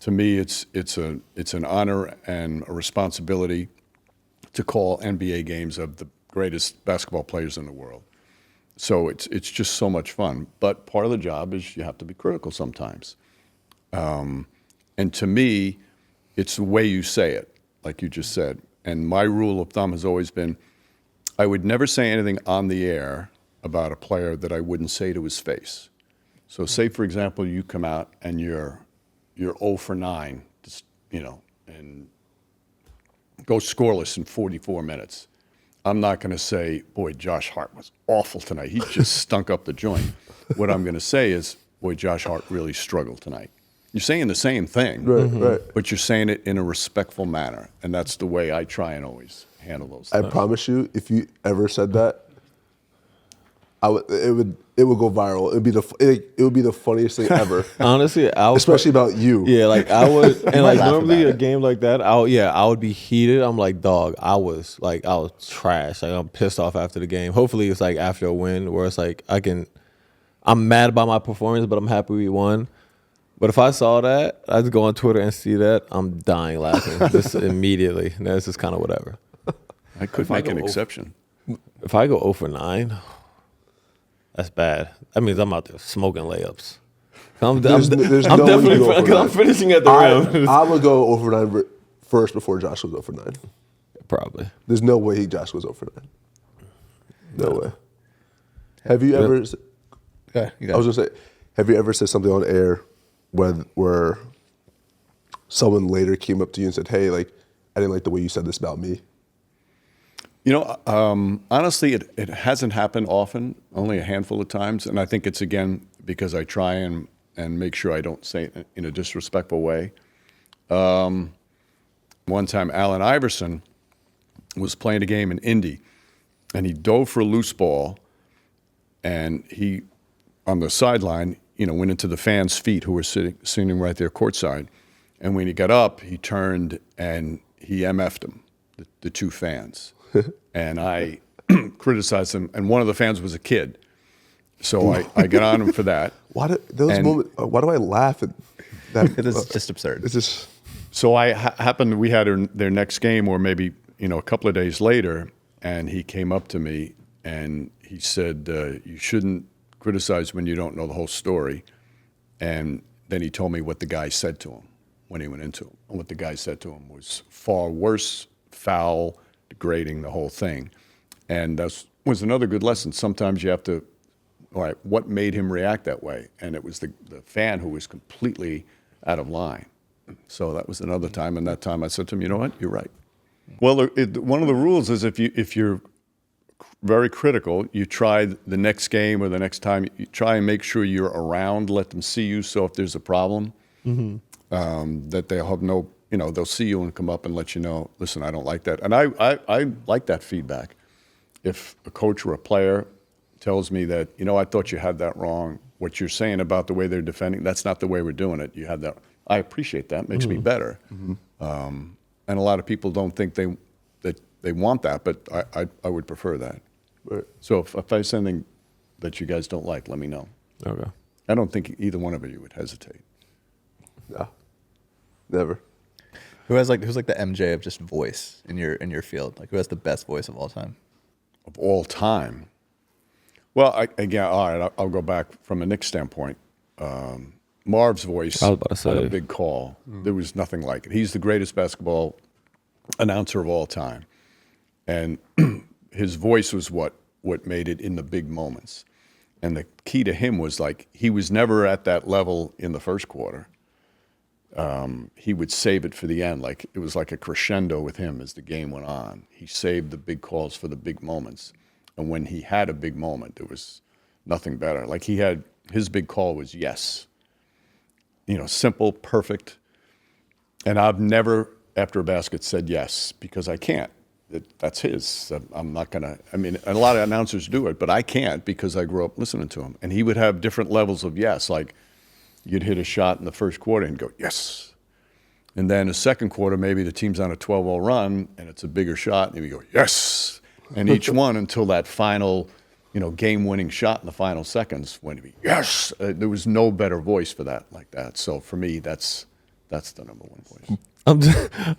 To me, it's an honor and a responsibility to call NBA games of the greatest basketball players in the world. So it's just so much fun. But part of the job is you have to be critical sometimes. And to me, it's the way you say it, like you just said. And my rule of thumb has always been, I would never say anything on the air about a player that I wouldn't say to his face. So say, for example, you come out and you're 0 for 9, and go scoreless in 44 minutes. I'm not going to say, boy, Josh Hart was awful tonight. He just stunk up the joint. What I'm going to say is, boy, Josh Hart really struggled tonight. You're saying the same thing, right. but you're saying it in a respectful manner, and that's the way I try and always handle those things. I promise you, if you ever said that, it would go viral. It would be the funniest thing ever. Honestly, especially about you. Yeah, like I would, and like normally a game like that, I would be heated. I'm like, dog, I was trash. Like I'm pissed off after the game. Hopefully, it's like after a win where it's like I'm mad about my performance, but I'm happy we won. But if I saw that, I'd go on Twitter and see that, I'm dying laughing just immediately. And that's just kind of whatever. I could make an exception. If I go 0 for 9. That's bad. That means I'm out there smoking layups. I'm finishing at the rim. I would go 0 for 9 first before Josh goes 0 for 9. Probably. There's no way Josh goes 0 for 9. No way. Have you ever? Okay, I was gonna say, have you ever said something on air where someone later came up to you and said, "Hey, like, I didn't like the way you said this about me"? Honestly, it hasn't happened often, only a handful of times. And I think it's, again, because I try and make sure I don't say it in a disrespectful way. One time, Allen Iverson was playing a game in Indy, and he dove for a loose ball, and he, on the sideline, went into the fans' feet who were sitting right there courtside. And when he got up, he turned and he MF'd them, the two fans. And I criticized him, and one of the fans was a kid. So I got on him for that. Why do I laugh at that? It is just absurd. It's just So we had their next game, or maybe a couple of days later, and he came up to me and he said, "You shouldn't criticize when you don't know the whole story." And then he told me what the guy said to him when he went into him. And what the guy said to him was far worse, foul, degrading, the whole thing. And that was another good lesson. Sometimes you have to, all right, what made him react that way? And it was the fan who was completely out of line. So that was another time. And that time I said to him, you know what, you're right. Well, one of the rules is if you're very critical, you try the next game or the next time, you try and make sure you're around, let them see you. So if there's a problem, that they'll have they'll see you and come up and let you know, listen, I don't like that. And I like that feedback. If a coach or a player tells me that, I thought you had that wrong, what you're saying about the way they're defending, that's not the way we're doing it. You had that. I appreciate that. It makes me better. And a lot of people don't think they want that, but I would prefer that. right. So if I say something that you guys don't like, let me know. Okay. I don't think either one of you would hesitate. No, never. Who's like the MJ of just voice in your field? Like, who has the best voice of all time? Of all time. Well, again, all right, I'll go back from a Knicks standpoint. Marv's voice I was about to say. on a big call, there was nothing like it. He's the greatest basketball announcer of all time. And his voice was what made it in the big moments. And the key to him was, like, he was never at that level in the first quarter. He would save it for the end. Like, it was like a crescendo with him as the game went on. He saved the big calls for the big moments. And when he had a big moment, there was nothing better. Like, his big call was yes. Simple, perfect. And I've never, after a basket, said yes, because I can't. That's his. I'm not going to, a lot of announcers do it, but I can't because I grew up listening to him. And he would have different levels of yes. Like, you'd hit a shot in the first quarter and go, yes. And then the second quarter, maybe the team's on a 12-0 run, and it's a bigger shot, and you go, yes. And each one until that final, game-winning shot in the final seconds, when he, yes. There was no better voice for that like that. So for me, that's the number one voice.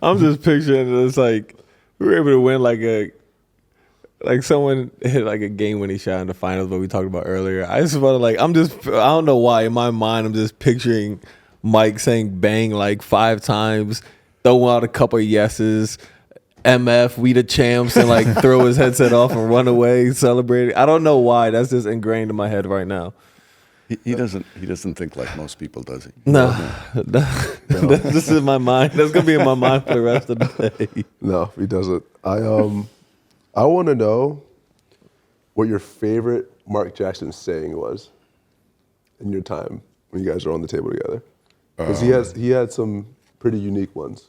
I'm just picturing it's like we were able to win like someone hit like a game-winning shot in the finals, what we talked about earlier. I just want to I don't know why in my mind I'm just picturing Mike saying bang like 5 times, throw out a couple of yeses, MF, we the champs, and like throw his headset off and run away, celebrating. I don't know why. That's just ingrained in my head right now. He doesn't think like most people, does he? No. This is in my mind. That's gonna be in my mind for the rest of the day. No, he doesn't. I want to know what your favorite Mark Jackson saying was in your time when you guys were on the table together, because he had some pretty unique ones.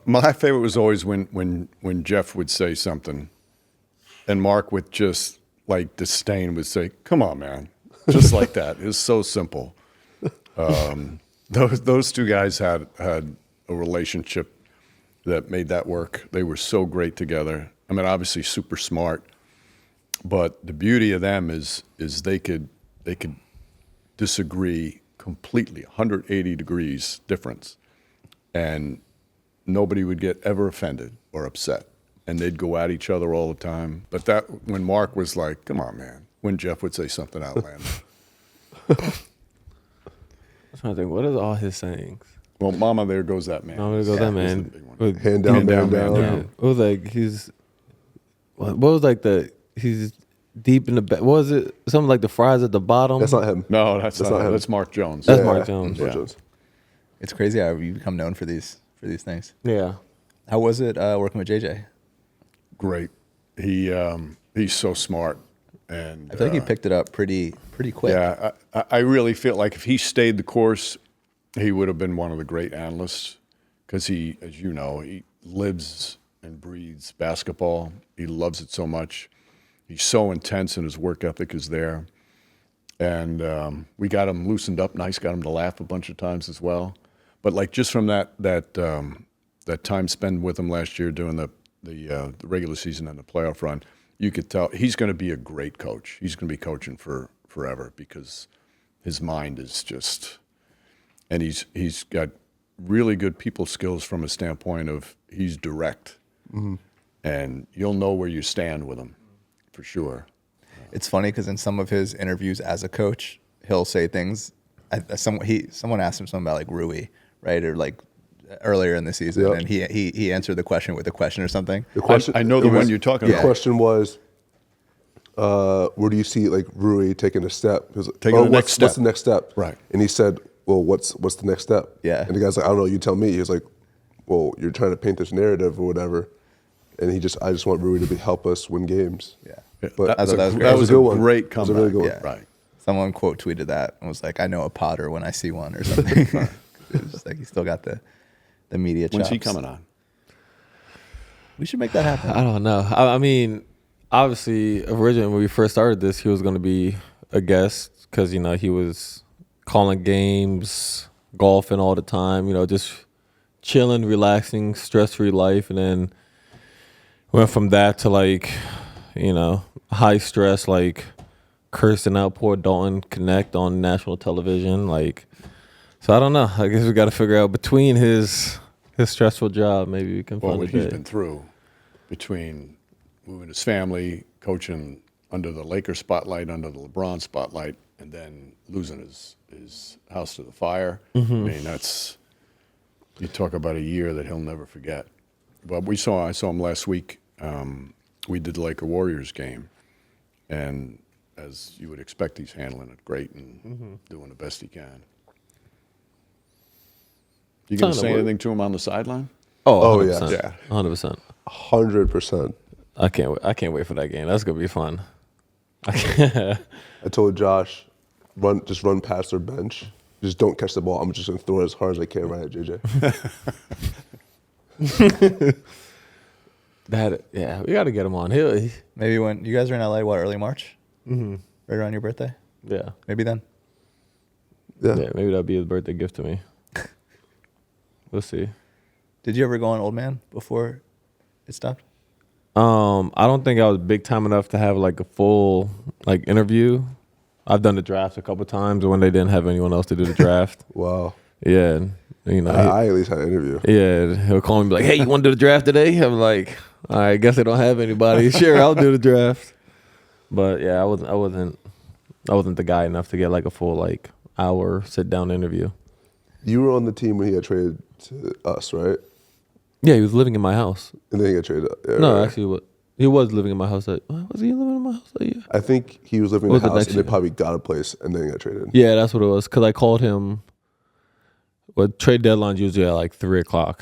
My favorite was always when Jeff would say something, and Mark with just like disdain would say, "Come on, man," just like that. It was so simple. Those two guys had a relationship that made that work. They were so great together. Obviously super smart, but the beauty of them is they could disagree completely, 180 degrees difference, and nobody would get ever offended or upset, and they'd go at each other all the time. But that when Mark was like, "Come on, man," when Jeff would say something outlandish. I'm trying to think, what is all his sayings? Well, "Mama, there goes that man." I'm gonna go that was the man. big one. Hand down, Hand man down, down. man Yeah. What was like what was like he's deep in the back? What was it? Something like the fries at the bottom? That's not him. No, that's not him. him. That's Mark Jones. That's Mark Jones. Mark Yeah. Jones. It's crazy how you become known for these things. Yeah. How was it working with JJ? Great. He's so smart, and I feel like he picked it up pretty quick. yeah, I really feel like if he stayed the course, he would have been one of the great analysts, because he, as you know, he lives and breathes basketball. He loves it so much. He's so intense, and his work ethic is there. And we got him loosened up nice, got him to laugh a bunch of times as well. But like just from that time spent with him last year doing the regular season and the playoff run, you could tell he's going to be a great coach. He's going to be coaching for forever because his mind is just, and he's got really good people skills from a standpoint of he's direct, and you'll know where you stand with him for sure. It's funny because in some of his interviews as a coach, he'll say things. Someone asked him something about like Rui, right, or like earlier in the season, and he answered the question with a question or something. The question, I know the one you're talking about. The question was, where do you see like Rui taking a step? He was like, Taking the next step. What's the next step? Right. And he said, well, what's the next step? Yeah. And the guy's like, I don't know, you tell me. He was like, well, you're trying to paint this narrative or whatever. And I just want Rui to help us win games. Yeah. But that was a good one. great comeback. That was a really good Yeah. one. Right. Someone quote tweeted that and was like, "I know a Potter when I see one," or something. It was just like he still got the media chops. When's he coming on? We should make that happen. I don't know. I mean, obviously, originally when we first started this, he was going to be a guest because, you know, he was calling games, golfing all the time, you know, just chilling, relaxing, stress-free life. And then went from that to, like, you know, high stress, like cursing out poor Dalton Connect on national television. Like, so I don't know. I guess we got to figure out between his stressful job, maybe we can Well, find what a he's day. been through between moving his family, coaching under the Lakers spotlight, under the LeBron spotlight, and then losing his house to the fire. I mean, that's, you talk about a year that he'll never forget. But I saw him last week. We did the Laker Warriors game, and as you would expect, he's handling it great and doing the best he can. You going to say anything to him on the sideline? Oh, Oh, 100%. yeah. 100%. 100%. I can't wait for that game. That's gonna be fun. I told Josh, just run past their bench. Just don't catch the ball. I'm just gonna throw it as hard as I can right at JJ. We got to get him on. Maybe when you guys are in LA, early March? Right around your birthday? Yeah. Maybe then. Yeah. Yeah, maybe that'll be his birthday gift to me. We'll see. Did you ever go on Old Man before it stopped? I don't think I was big time enough to have like a full like interview. I've done the draft a couple times when they didn't have anyone else to do the draft. Wow. Yeah, and, you know. I at least had an interview. Yeah, he'll call me and be like, "Hey, you want to do the draft today?" I'm like, "All right, I guess I don't have anybody. Sure, I'll do the draft." But yeah, I wasn't the guy enough to get like a full like hour sit down interview. You were on the team when he got traded to us, right? Yeah, he was living in my house. And then he got traded. Yeah, No, right. actually, he was living in my house. Was he living in my house that year? I think he was living in Was the it house next and they year? probably got a place and then he got traded. Yeah, that's what it was. Because I called him. Well, trade deadline's usually at like 3:00.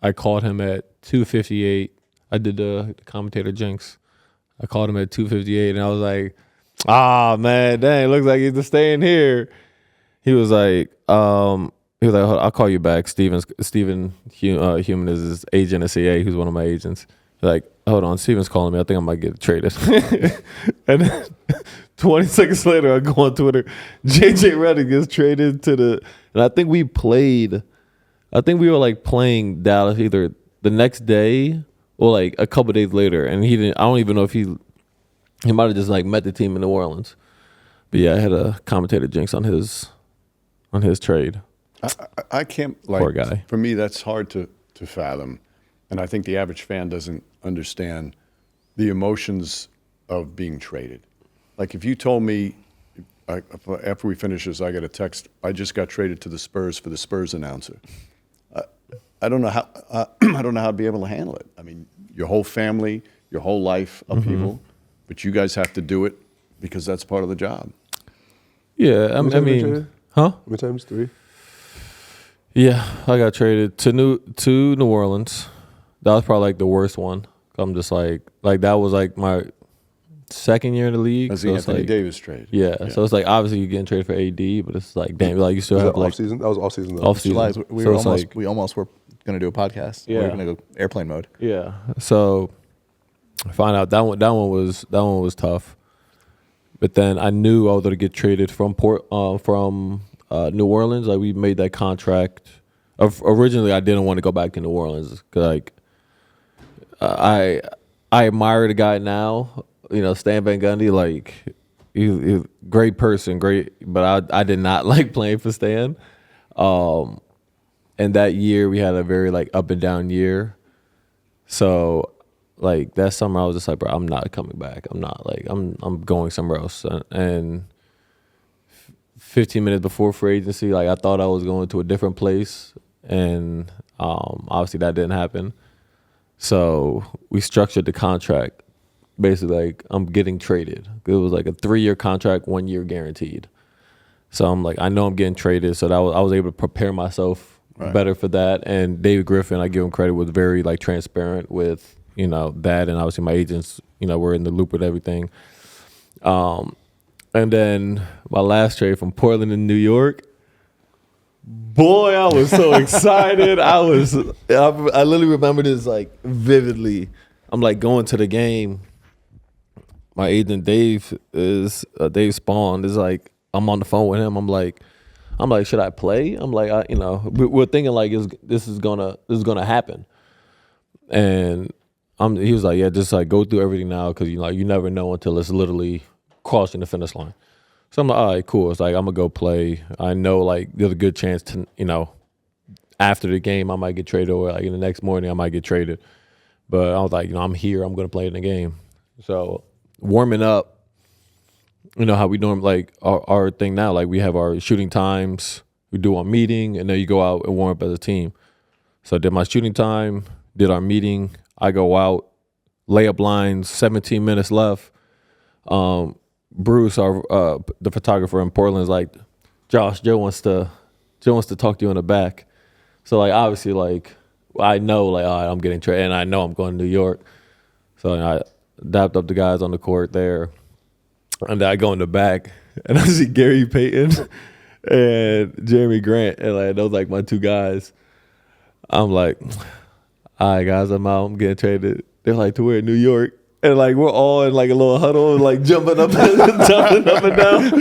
I called him at 2:58. I did the commentator jinx. I called him at 2:58, and I was like, man, dang, looks like he's just staying here. He was like, I'll call you back. Steven Human is his agent at CA, who's one of my agents. Like, hold on, Steven's calling me. I think I might get traded. And then 20 seconds later, I go on Twitter. JJ Redick gets traded and I think we were like playing Dallas either the next day or like a couple days later. And I don't even know if he might have just like met the team in New Orleans. But yeah, I had a commentator jinx on his trade. I can't, like, Poor guy. For me, that's hard to fathom. And I think the average fan doesn't understand the emotions of being traded. Like, if you told me, after we finish this, I got a text, I just got traded to the Spurs for the Spurs announcer. I don't know how I don't know how to be able to handle it. I mean, your whole family, your whole life, upheaval, but you guys have to do it because that's part of the job. Yeah, How many times were you traded? huh? How many times? 3? Yeah, I got traded to New Orleans. That was probably like the worst one. I'm just like that was like my second year in the league. That's so the it's Anthony like, Davis trade. Yeah, so it's like obviously you're getting traded for AD, but it's like damn, like you still Was have that like off season? That was off season though. off season. July, So it's like we almost were gonna do a podcast. Yeah. We're gonna go airplane mode. Yeah. So I found out that one was tough. But then I knew I was gonna get traded from New Orleans. Like we made that contract. Originally, I didn't want to go back to New Orleans because like I admire the guy now. You know, Stan Van Gundy. Like he's a great person, great. But I did not like playing for Stan. And that year we had a very like up and down year. So like that summer I was just like, bro, I'm not coming back. I'm going somewhere else. And 15 minutes before free agency, like I thought I was going to a different place, and obviously that didn't happen. So we structured the contract basically like I'm getting traded. It was like a 3-year contract, 1 year guaranteed. So I'm like, I know I'm getting traded. So I was able to prepare myself better for that. And David Griffin, I give him credit, was very like transparent with, you know, that, and obviously my agents, you know, were in the loop with everything. And then my last trade from Portland to New York, boy, I was so excited. I literally remember this like vividly. I'm like going to the game. My agent Dave Spawn is like, I'm on the phone with him. I'm like, should I play? I'm like, we're thinking like this is gonna happen. And he was like, yeah, just like go through everything now because you never know until it's literally crossing the finish line. So I'm like, all right, cool. It's like I'm gonna go play. I know like there's a good chance to, after the game I might get traded, or like in the next morning I might get traded. But I was like, I'm here. I'm gonna play in the game. So warming up, how we normally like our thing now. Like we have our shooting times. We do our meeting, and then you go out and warm up as a team. So I did my shooting time, did our meeting. I go out, layup lines, 17 minutes left. Bruce, the photographer in Portland, is like, Josh, Joe wants to talk to you in the back. So like obviously like I know like, all right, I'm getting traded, and I know I'm going to New York. So I dapped up the guys on the court there, and then I go in the back and I see Gary Payton and Jeremy Grant, and like those like my two guys. I'm like, all right, guys, I'm out. I'm getting traded. They're like, to where? New York. And like we're all in like a little huddle, like jumping up and down,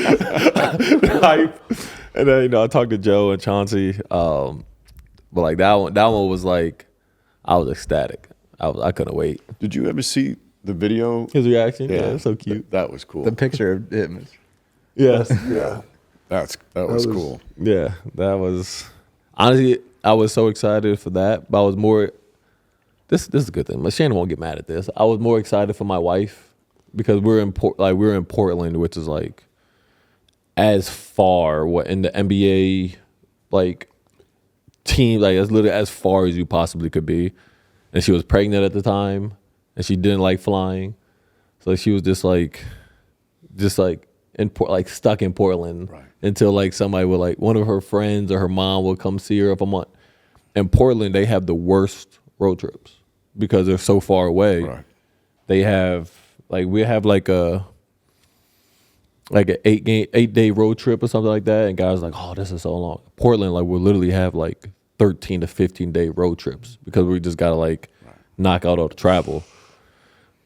hype. And then I talked to Joe and Chauncey, but like that one was like, I was ecstatic. I couldn't wait. Did you ever see the video? His reaction, yeah, it's so cute. That was cool. The picture of him. Yes, Yeah, that was cool. Yeah, that was honestly. I was so excited for that, but I was more. This is a good thing. Shannon won't get mad at this. I was more excited for my wife because we're in Portland, which is like as far in the NBA like team, like as literally as far as you possibly could be. And she was pregnant at the time, and she didn't like flying, so she was just like stuck in Portland until like somebody would like one of her friends or her mom would come see her if I'm on. In Portland, they have the worst road trips because they're so far away. Right. They have we have like an 8-day road trip or something like that, and guys are like, oh, this is so long. Portland, like we'll literally have like 13 to 15-day road trips because we just gotta knock out all the travel.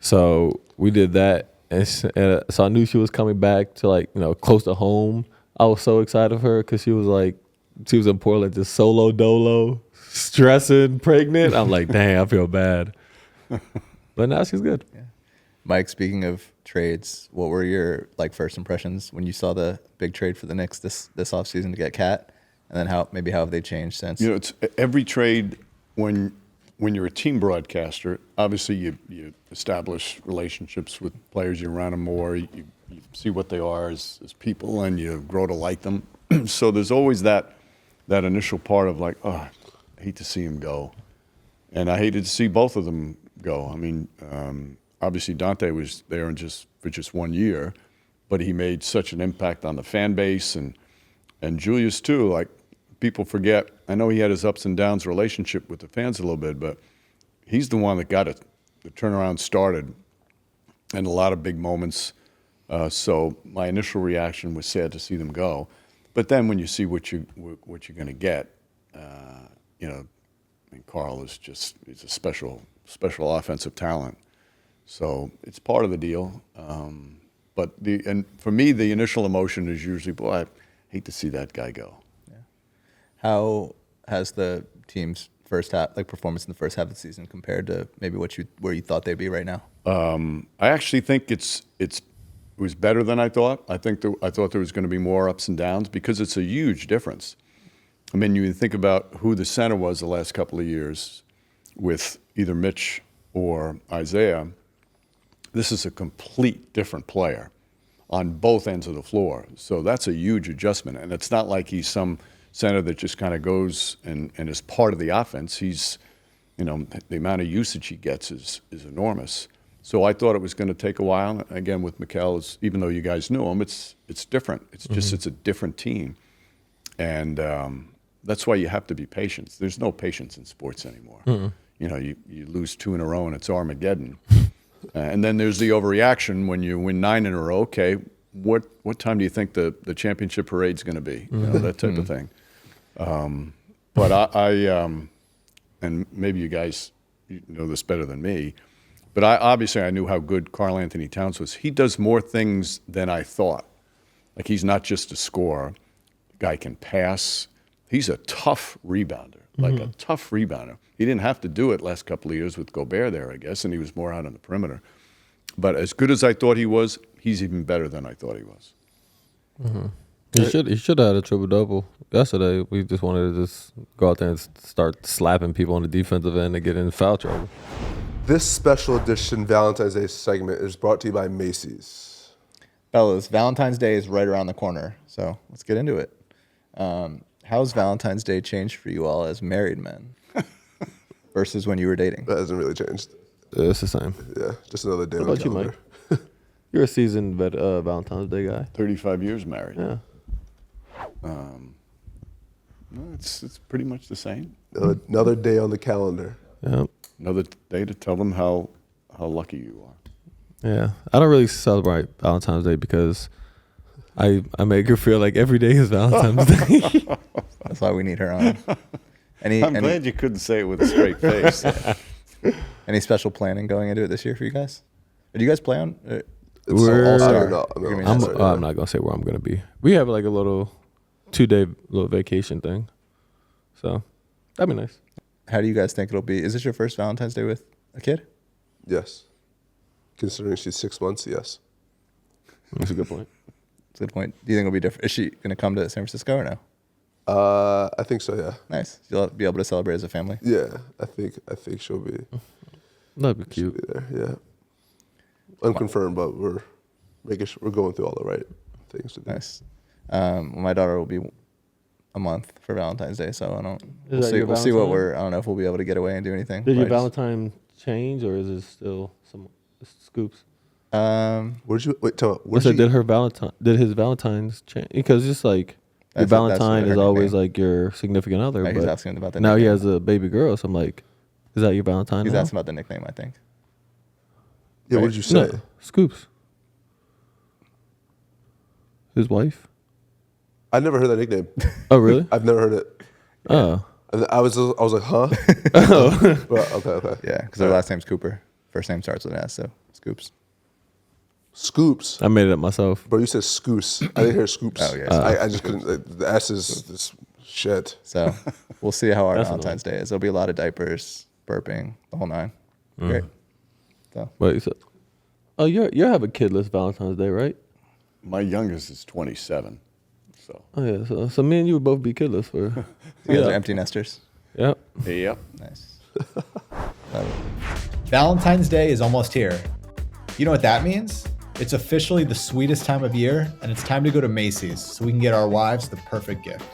So we did that, and so I knew she was coming back to close to home. I was so excited for her because she was in Portland just solo dolo, stressing, pregnant. I'm like, dang, I feel bad. But now she's good. Yeah. Mike, speaking of trades, what were your first impressions when you saw the big trade for the Knicks this offseason to get Cat? And then how have they changed since? It's every trade when you're a team broadcaster, obviously you establish relationships with players, you're around them more, you see what they are as people, and you grow to like them. So there's always that initial part of like, oh, I hate to see him go. And I hated to see both of them go. I mean, obviously Dante was there for just 1 year, but he made such an impact on the fan base, and Julius too. Like, people forget, I know he had his ups and downs relationship with the fans a little bit, but he's the one that got it. The turnaround started, and a lot of big moments. So my initial reaction was sad to see them go. But then when you see what you're going to get, I mean, Carl is he's a special offensive talent. So it's part of the deal. But for me, the initial emotion is usually, boy, I hate to see that guy go. Yeah. How has the team's first half, like performance in the first half of the season, compared to maybe where you thought they'd be right now? I actually think it was better than I thought. I thought there was going to be more ups and downs because it's a huge difference. I mean, you think about who the center was the last couple of years with either Mitch or Isaiah. This is a complete different player on both ends of the floor. So that's a huge adjustment. And it's not like he's some center that just kind of goes and is part of the offense. He's, the amount of usage he gets is enormous. So I thought it was going to take a while. Again, with Mikal, even though you guys knew him, it's different. It's just it's a different team. And that's why you have to be patient. There's no patience in sports anymore. You lose 2 in a row and it's Armageddon. And then there's the overreaction when you win 9 in a row. Okay, what time do you think the championship parade's going to be? That type of thing. But I and maybe you guys know this better than me, but I knew how good Karl Anthony Towns was. He does more things than I thought. Like, he's not just a scorer. The guy can pass. He's a tough rebounder, like a tough rebounder. He didn't have to do it last couple of years with Gobert there, I guess, and he was more out on the perimeter. But as good as I thought he was, he's even better than I thought he was. He should have had a triple-double yesterday. We just wanted to just go out there and start slapping people on the defensive end and get in foul trouble. This special edition Valentine's Day segment is brought to you by Macy's. Fellas, Valentine's Day is right around the corner, so let's get into it. How's Valentine's Day changed for you all as married men versus when you were dating? That hasn't really changed. Yeah, it's the same. Yeah, just another day. What about you, Mike? You're a seasoned Valentine's Day guy. 35 years married. Yeah. No, it's pretty much the same. Another day on the calendar. Yeah. Another day to tell them how lucky you are. Yeah. I don't really celebrate Valentine's Day because I make her feel like every day is Valentine's Day. That's why we need her on. I'm glad you couldn't say it with a straight face. Any special planning going into it this year for you guys? Or do you guys play on? We're- All-Star? I don't know. You're gonna be I'm All-Star. not going to say where I'm going to be. We have like a little 2-day little vacation thing. So that'd be nice. How do you guys think it'll be? Is this your first Valentine's Day with a kid? Yes. Considering she's 6 months, yes. That's a good point. That's a good point. Do you think it'll be different? Is she going to come to San Francisco or no? I think so, yeah. Nice. You'll be able to celebrate as a family. Yeah, I think she'll be, That'd be she'll cute. be there, yeah. Unconfirmed, but we're going through all the right things to do. Nice. My daughter will be a month for Valentine's Day, so I don't. Is that your We'll see what Valentine? I don't know if we'll be able to get away and do anything. Did your but I Valentine change or is it still some scoops? Where'd you wait? Tell me. I Where'd said, you, did his Valentine's change? Because it's like your That's Valentine her is always nickname. like your significant other. Right, he's but asking about the now he nickname. has a baby girl, so I'm like, is that your Valentine He's now? asking about the nickname, I think. yeah, what did you say? No, Scoops. His wife. I never heard that nickname. Oh, really? I've never heard it. Oh. I was like, huh? Well, okay. Yeah, because her last name's Cooper. First name starts with an S, so Scoops. Scoops. I made it up myself. Bro, you said scoos. I didn't hear scoops. Oh, yeah. I just couldn't. The S is this shit. So we'll see how our That's Valentine's Day is. There'll be a lot of diapers, burping, the whole nine. Great. So Wait, so, oh, you have a kidless Valentine's Day, right? My youngest is 27. So. Oh yeah, so me and you would both be kidless for. you guys are empty nesters. Yep. Yep. Nice. Valentine's Day is almost here. You know what that means? It's officially the sweetest time of year, and it's time to go to Macy's so we can get our wives the perfect gift.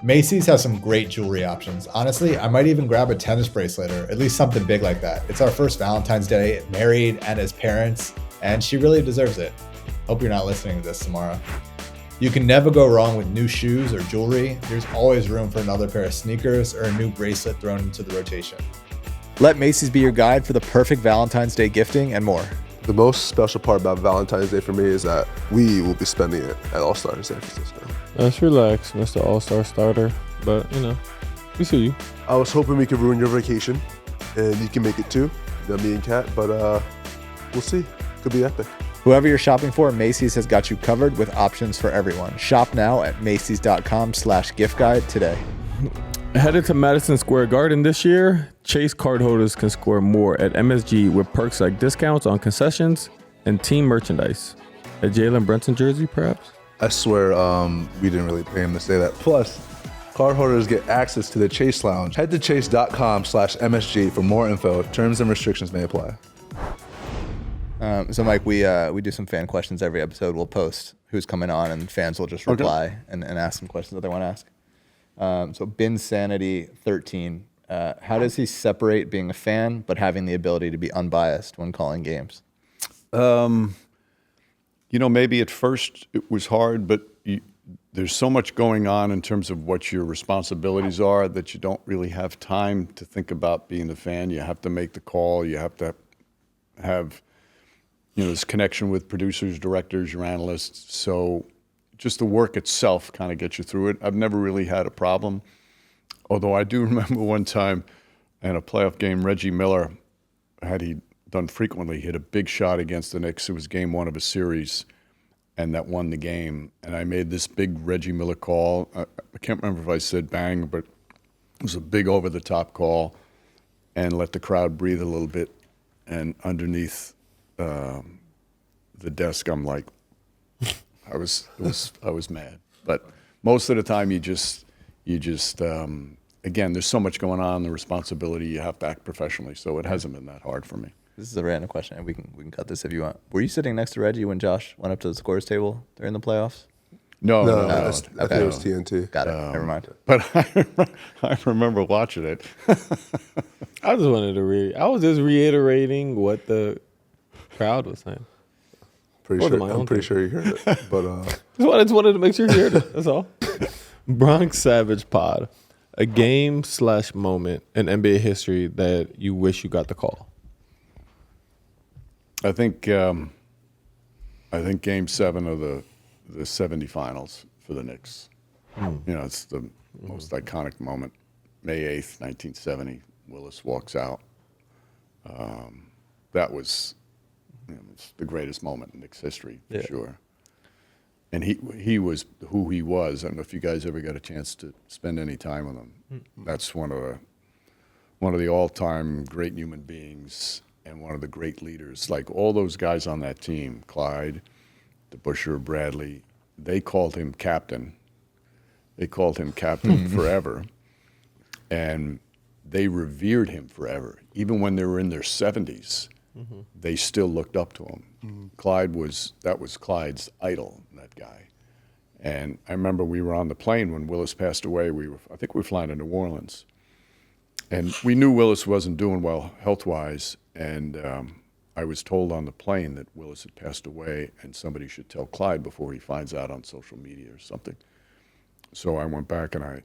Macy's has some great jewelry options. Honestly, I might even grab a tennis bracelet or at least something big like that. It's our first Valentine's Day, married and as parents, and she really deserves it. Hope you're not listening to this tomorrow. You can never go wrong with new shoes or jewelry. There's always room for another pair of sneakers or a new bracelet thrown into the rotation. Let Macy's be your guide for the perfect Valentine's Day gifting and more. The most special part about Valentine's Day for me is that we will be spending it at All-Star in San Francisco. Let's relax, Mr. All-Star starter. But, We see you. I was hoping we could ruin your vacation, and you can make it too. You know, me and Kat, but we'll see. Could be epic. Whoever you're shopping for, Macy's has got you covered with options for everyone. Shop now at Macys.com/gift guide today. Headed to Madison Square Garden this year, Chase cardholders can score more at MSG with perks like discounts on concessions and team merchandise. A Jalen Brunson jersey, perhaps? I swear we didn't really pay him to say that. Plus, cardholders get access to the Chase Lounge. Head to chase.com/MSG for more info. Terms and restrictions may apply. So Mike, we do some fan questions every episode. We'll post who's coming on, and fans will just reply and ask some questions that they want to ask. So Bin Sanity 13, how does he separate being a fan but having the ability to be unbiased when calling games? You know, maybe at first it was hard, but there's so much going on in terms of what your responsibilities are that you don't really have time to think about being a fan. You have to make the call. You have to have, this connection with producers, directors, your analysts. So just the work itself kind of gets you through it. I've never really had a problem. Although I do remember one time in a playoff game, Reggie Miller, had he done frequently, hit a big shot against the Knicks. It was game 1 of a series, and that won the game. And I made this big Reggie Miller call. I can't remember if I said bang, but it was a big over-the-top call, and let the crowd breathe a little bit. And underneath the desk, I'm like, I was mad. But most of the time, you just again, there's so much going on, the responsibility, you have to act professionally. So it hasn't been that hard for me. This is a random question, and we can cut this if you want. Were you sitting next to Reggie when Josh went up to the scorers table during the playoffs? No. I think it was TNT. Got it. Never mind. But I remember watching it. I was just reiterating what the crowd was saying. I'm pretty sure you heard it. But I just wanted to make sure you heard it. That's all. Bronx Savage Pod. A game/moment in NBA history that you wish you got the call. I think Game 7 of the 70 finals for the Knicks. It's the most iconic moment. May 8th, 1970, Willis walks out. That was it's the greatest moment in Knicks history, for sure. And he was who he was. I don't know if you guys ever got a chance to spend any time with him. That's one of the all-time great human beings and one of the great leaders. Like all those guys on that team, Clyde, DeBusschere, Bradley, they called him captain. They called him captain forever. And they revered him forever. Even when they were in their 70s, they still looked up to him. That was Clyde's idol, that guy. And I remember we were on the plane when Willis passed away. I think we were flying to New Orleans. And we knew Willis wasn't doing well health-wise. And I was told on the plane that Willis had passed away and somebody should tell Clyde before he finds out on social media or something. So I went back and I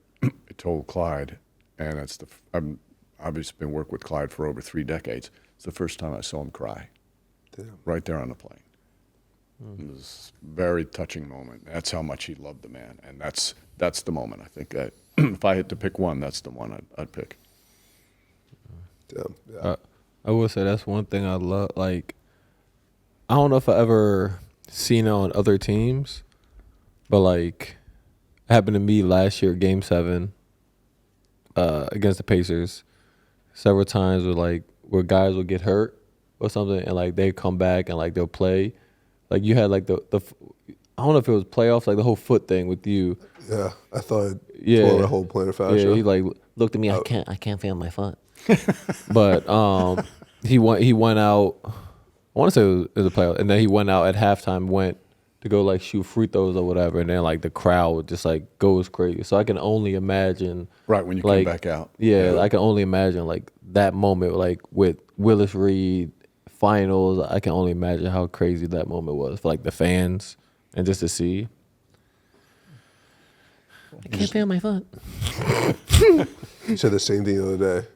told Clyde, and I've obviously been working with Clyde for over 3 decades. It's the first time I saw him cry. Damn. Right there on the plane. It was a very touching moment. That's how much he loved the man, and that's the moment. I think if I had to pick one, that's the one I'd pick. damn, yeah. I will say that's one thing I love. Like, I don't know if I ever seen it on other teams, but like, it happened to me last year, Game 7, against the Pacers. Several times where guys will get hurt or something, and like they come back and like they'll play. Like you had like the I don't know if it was playoffs, like the whole foot thing with you. Yeah, I thought tore a whole plantar fascia. Yeah, he like looked at me. I can't feel my foot. But he went out. I want to say it was a playoff, and then he went out at halftime. Went to go like shoot free throws or whatever, and then like the crowd just like goes crazy. So I can only imagine. Right when you like, come back out. Yeah, I can only imagine like that moment, like with Willis Reed finals. I can only imagine how crazy that moment was for like the fans and just to see. I can't feel my foot. You said the same thing the other day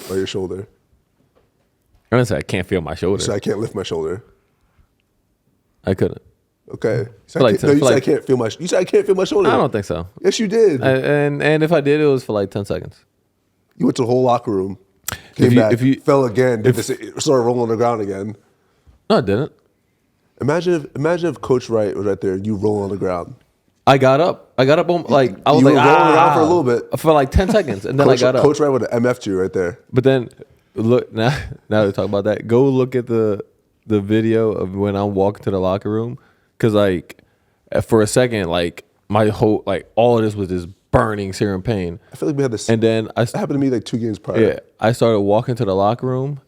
by your shoulder. I didn't say I can't feel my shoulder. You said I can't lift my shoulder. I couldn't. Okay. You said, Like you said I can't feel my. You said I can't feel my shoulder. I don't think so. Yes, you did. And if I did, it was for like 10 seconds. You went to the whole locker room, came back, fell again, started rolling on the ground again. No, I didn't. Imagine if Coach Wright was right there and you roll on the ground. I got up. I was you like, were rolling around for a little bit. For like 10 seconds, and then Coach, I got up. Coach Wright would have MF'd you right there. But then, look, now we talk about that. Go look at the video of when I'm walking to the locker room. Because, like, for a second, like, my whole, like, all of this was this burning searing pain. I feel like we had this. And then It happened to me like 2 games prior. Yeah, I started walking to the locker room,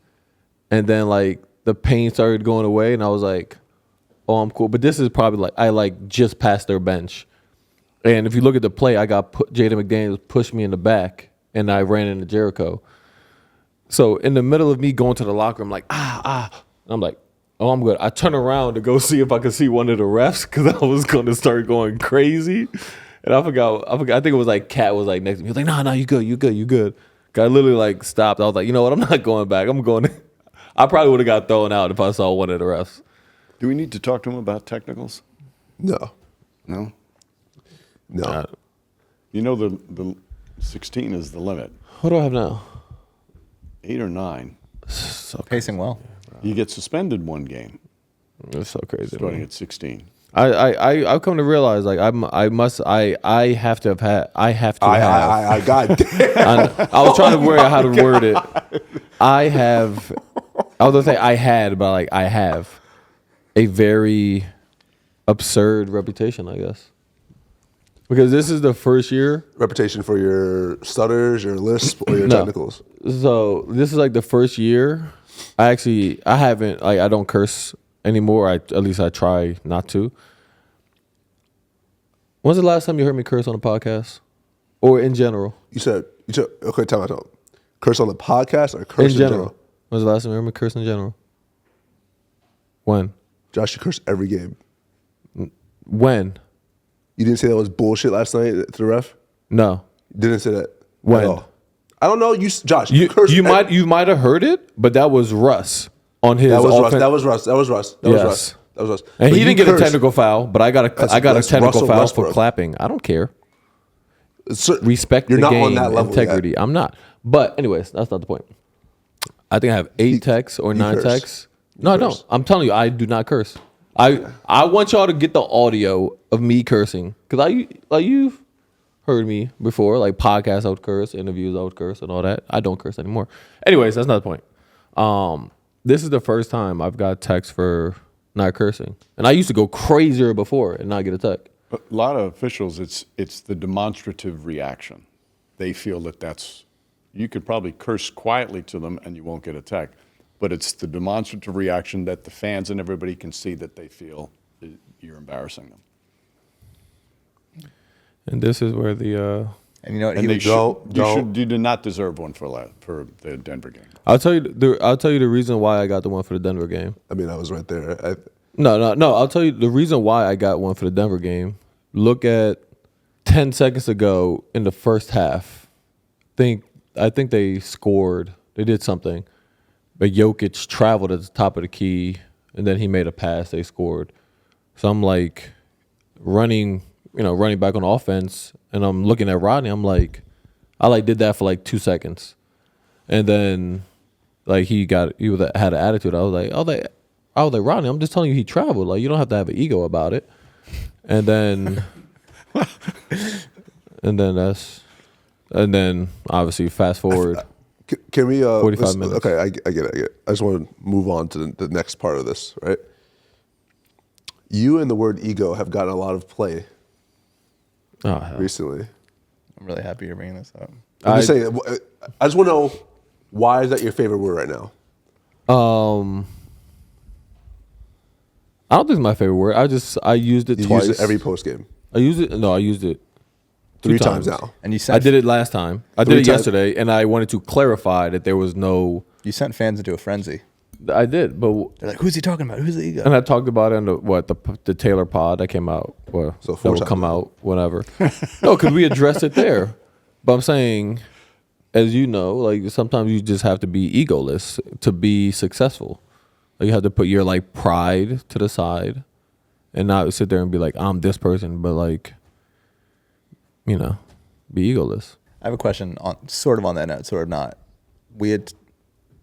and then, like, the pain started going away, and I was like, oh, I'm cool. But this is probably, like, I, like, just passed their bench. And if you look at the play, I got Jaden McDaniels pushed me in the back, and I ran into Jericho. So in the middle of me going to the locker room, like, I'm like, oh, I'm good. I turn around to go see if I could see one of the refs because I was going to start going crazy. And I forgot. I think it was like Kat was like next to me. He was like, no, you good. I literally like stopped. I was like, you know what? I'm not going back. I'm going. I probably would have got thrown out if I saw one of the refs. Do we need to talk to him about technicals? No. No? No. You know the 16 is the limit. What do I have now? 8 or 9. So Pacing well. You get suspended 1 game. It's so crazy. Starting at 16. I've come to realize like I have to have. I got I was trying to work out how to word it. I was gonna say I had, but like I have a very absurd reputation, I guess. Because this is the first year. Reputation for your stutters, your lisp, or your technicals. So this is like the first year. I haven't like I don't curse anymore. At least I try not to. When's the last time you heard me curse on a podcast, or in general? You said okay. Time out. Curse on the podcast or curse in general? When's the last time you heard me curse in general? When? Josh, you curse every game. When? You didn't say that was bullshit last night to the ref? No. Didn't say that. When? At all. I don't know. Josh, you cursed. You might have heard it, but that was Russ on his. That was Russ. And but he didn't get a technical foul, but I got a technical foul Westbrook. for clapping. I don't care. So, Respect you're the not game, on that level integrity. yet. I'm not. But anyways, that's not the point. I think I have 8 texts or 9 curse. texts. No, I don't. I'm telling you, I do not curse. I want y'all to get the audio of me cursing because you've heard me before, like podcasts I would curse, interviews I would curse, and all that. I don't curse anymore. Anyways, that's not the point. This is the first time I've got text for not cursing, and I used to go crazier before and not get a text. A lot of officials, it's the demonstrative reaction. They feel that's you could probably curse quietly to them and you won't get a tech, but it's the demonstrative reaction that the fans and everybody can see that they feel you're embarrassing them. And this is where the And you know what? And He you did not deserve one for the Denver game. I'll tell you the reason why I got the one for the Denver game. I mean, I was right there. No. I'll tell you the reason why I got one for the Denver game. Look at 10 seconds ago in the first half. I think they scored. They did something. But Jokic traveled at the top of the key, and then he made a pass. They scored. So I'm like running back on offense, and I'm looking at Rodney. I'm like, I did that for like 2 seconds, and then like he had an attitude. I was like, Rodney, I'm just telling you he traveled. Like you don't have to have an ego about it. And then, and then obviously fast forward. Can we? 45 minutes. Okay, I get it. I just want to move on to the next part of this, right? You and the word ego have gotten a lot of play recently. I'm really happy you're bringing this up. I'm just saying. I just want to know why is that your favorite word right now? I don't think it's my favorite word. I used it You twice. use it every post game. I used it 3 times now. And you I sent did it last time. I 3 did it times. yesterday, and I wanted to clarify that there was no. you sent fans into a frenzy. I did, but They're like, "Who's he talking about? Who's the ego?" and I talked about it in the Taylor pod that came out. Well, So that 4 will times come now. out whenever. No, because we addressed it there. But I'm saying, as you know, like sometimes you just have to be egoless to be successful. Like you have to put your like pride to the side, and not sit there and be like, I'm this person, but like, be egoless. I have a question on sort of on that note, sort of not. We had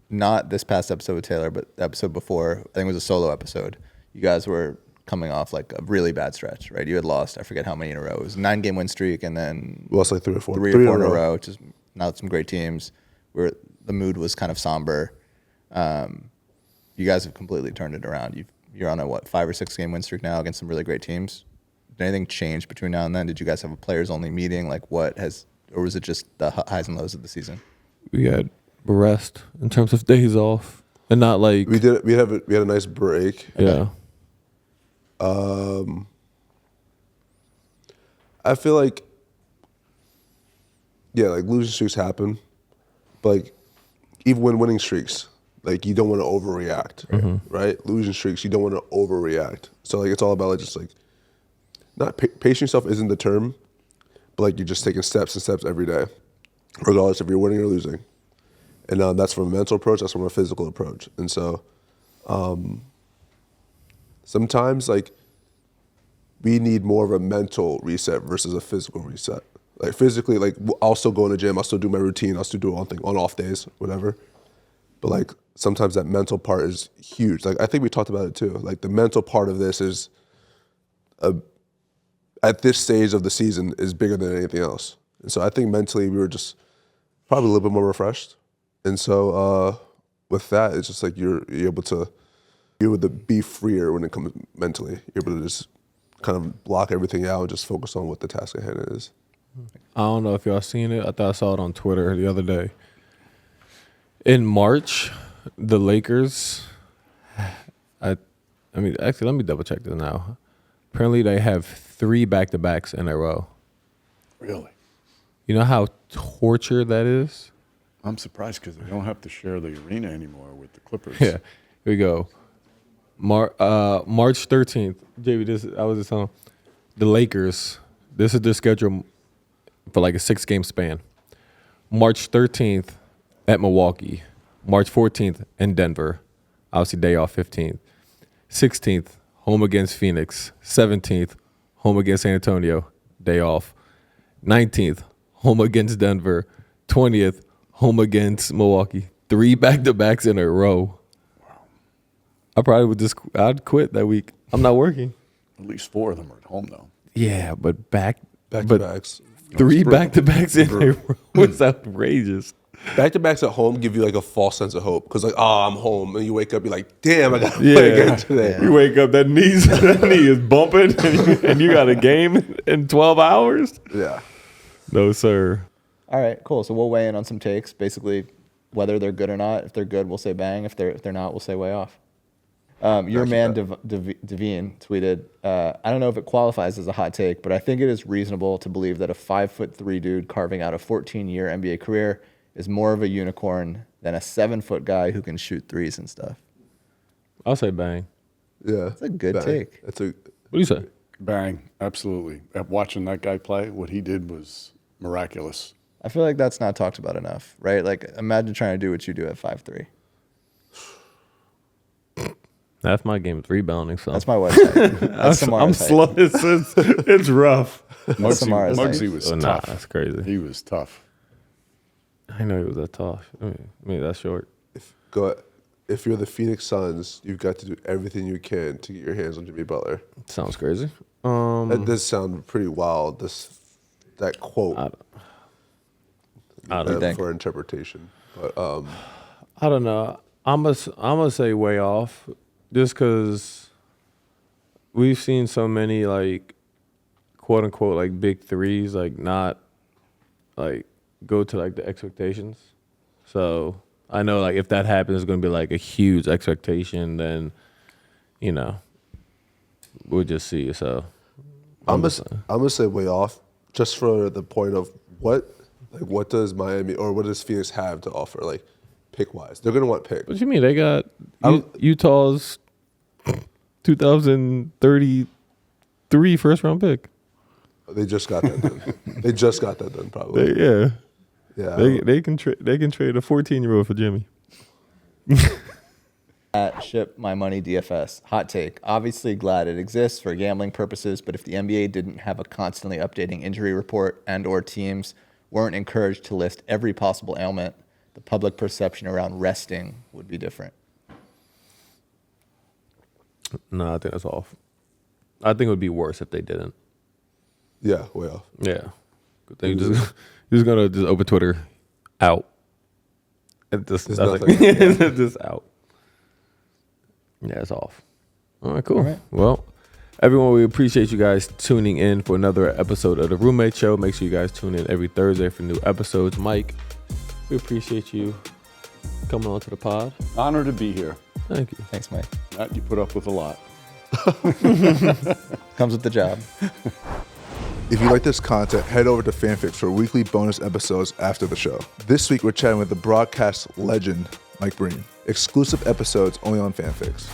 not this past episode with Taylor, but the episode before, I think it was a solo episode. You guys were coming off like a really bad stretch, right? You had lost, I forget how many in a row. It was a 9-game win streak, and then We lost like 3 or 4. three or four in a row, which is not some great teams. Where the mood was kind of somber. You guys have completely turned it around. You're on a 5 or 6 game win streak now against some really great teams. Did anything change between now and then? Did you guys have a players only meeting? Like or was it just the highs and lows of the season? We had rest in terms of days off, and not like We had a nice break. yeah. I feel like, yeah, like losing streaks happen, but like even when winning streaks, like you don't want to overreact, right? Losing streaks, you don't want to overreact. So like it's all about like just like not pacing yourself isn't the term, but like you're just taking steps and steps every day, regardless if you're winning or losing. And that's from a mental approach, that's from a physical approach. And so sometimes like we need more of a mental reset versus a physical reset. Like physically, like I'll still go in the gym, I'll still do my routine, I'll still do all thing on off days, whatever. But like sometimes that mental part is huge. Like I think we talked about it too. Like the mental part of this is at this stage of the season is bigger than anything else. And so I think mentally we were just probably a little bit more refreshed. And so with that, it's just like you're able to be freer when it comes mentally. You're able to just kind of block everything out and just focus on what the task at hand is. I don't know if y'all seen it. I thought I saw it on Twitter the other day. In March, the Lakers, I mean, actually, let me double check this now. Apparently, they have 3 back-to-backs in a row. Really? You know how torture that is? I'm surprised because they don't have to share the arena anymore with the Clippers. Yeah. Here we go. March 13th. JB, I was just telling the Lakers, this is their schedule for like a 6-game span. March 13th at Milwaukee. March 14th in Denver. Obviously, day off 15th. 16th, home against Phoenix. 17th, home against San Antonio. Day off. 19th, home against Denver. 20th, home against Milwaukee. 3 back-to-backs in a row. Wow. I probably I'd quit that week. I'm not working. At least 4 of them are at home, though. Yeah, but Back-to-backs. 3 back-to-backs in a row was outrageous. Back-to-backs at home give you like a false sense of hope because like, oh, I'm home. And you wake up, you're like, damn, I got to play again today. You wake up, that knee is bumping, and you got a game in 12 hours? Yeah. No, sir. All right, cool. So we'll weigh in on some takes, basically whether they're good or not. If they're good, we'll say bang. If they're not, we'll say way off. Your man Devine tweeted, I don't know if it qualifies as a hot take, but I think it is reasonable to believe that a 5'3" dude carving out a 14-year NBA career is more of a unicorn than a 7-foot guy who can shoot threes and stuff. I'll say bang. Yeah. That's a good Bang. take. What do you say? Bang, absolutely. Watching that guy play, what he did was miraculous. I feel like that's not talked about enough, right? Like, imagine trying to do what you do at 5'3". That's my game. It's rebounding. So That's my website. That's Samara's I'm height. slow. It's rough. That's Samara's height. Muggsy was Oh, nah, tough. that's crazy. He was tough. I know he was that tough. I mean that's short. If you're the Phoenix Suns, you've got to do everything you can to get your hands on Jimmy Butler. Sounds crazy. That does sound pretty wild. That quote. I don't think. For interpretation, but I don't know. I'm gonna say way off, just because we've seen so many like quote unquote like big threes like not like go to like the expectations. So I know like if that happens, it's gonna be like a huge expectation. Then we'll just see. So I'm gonna say way off, just for the point of what does Miami or what does Phoenix have to offer, like pick wise? They're gonna want pick. what you mean? They got Utah's 2033 first round pick. They just got that done. They just got that done, probably. Yeah. Yeah. They can trade a 14-year-old for Jimmy. At Ship My Money DFS. Hot take. Obviously glad it exists for gambling purposes, but if the NBA didn't have a constantly updating injury report and or teams weren't encouraged to list every possible ailment, the public perception around resting would be different. No, I think that's off. I think it would be worse if they didn't. Yeah, way off. Yeah. You're just going to just open Twitter, out. And just, nothing. Just out. Yeah, it's off. All right, cool. All right. Well, everyone, we appreciate you guys tuning in for another episode of The Roommate Show. Make sure you guys tune in every Thursday for new episodes. Mike, we appreciate you coming on to the pod. Honor to be here. Thank you. Thanks, Mike. Matt, you put up with a lot. Comes with the job. If you like this content, head over to Fanfix for weekly bonus episodes after the show. This week, we're chatting with the broadcast legend, Mike Breen. Exclusive episodes only on Fanfix.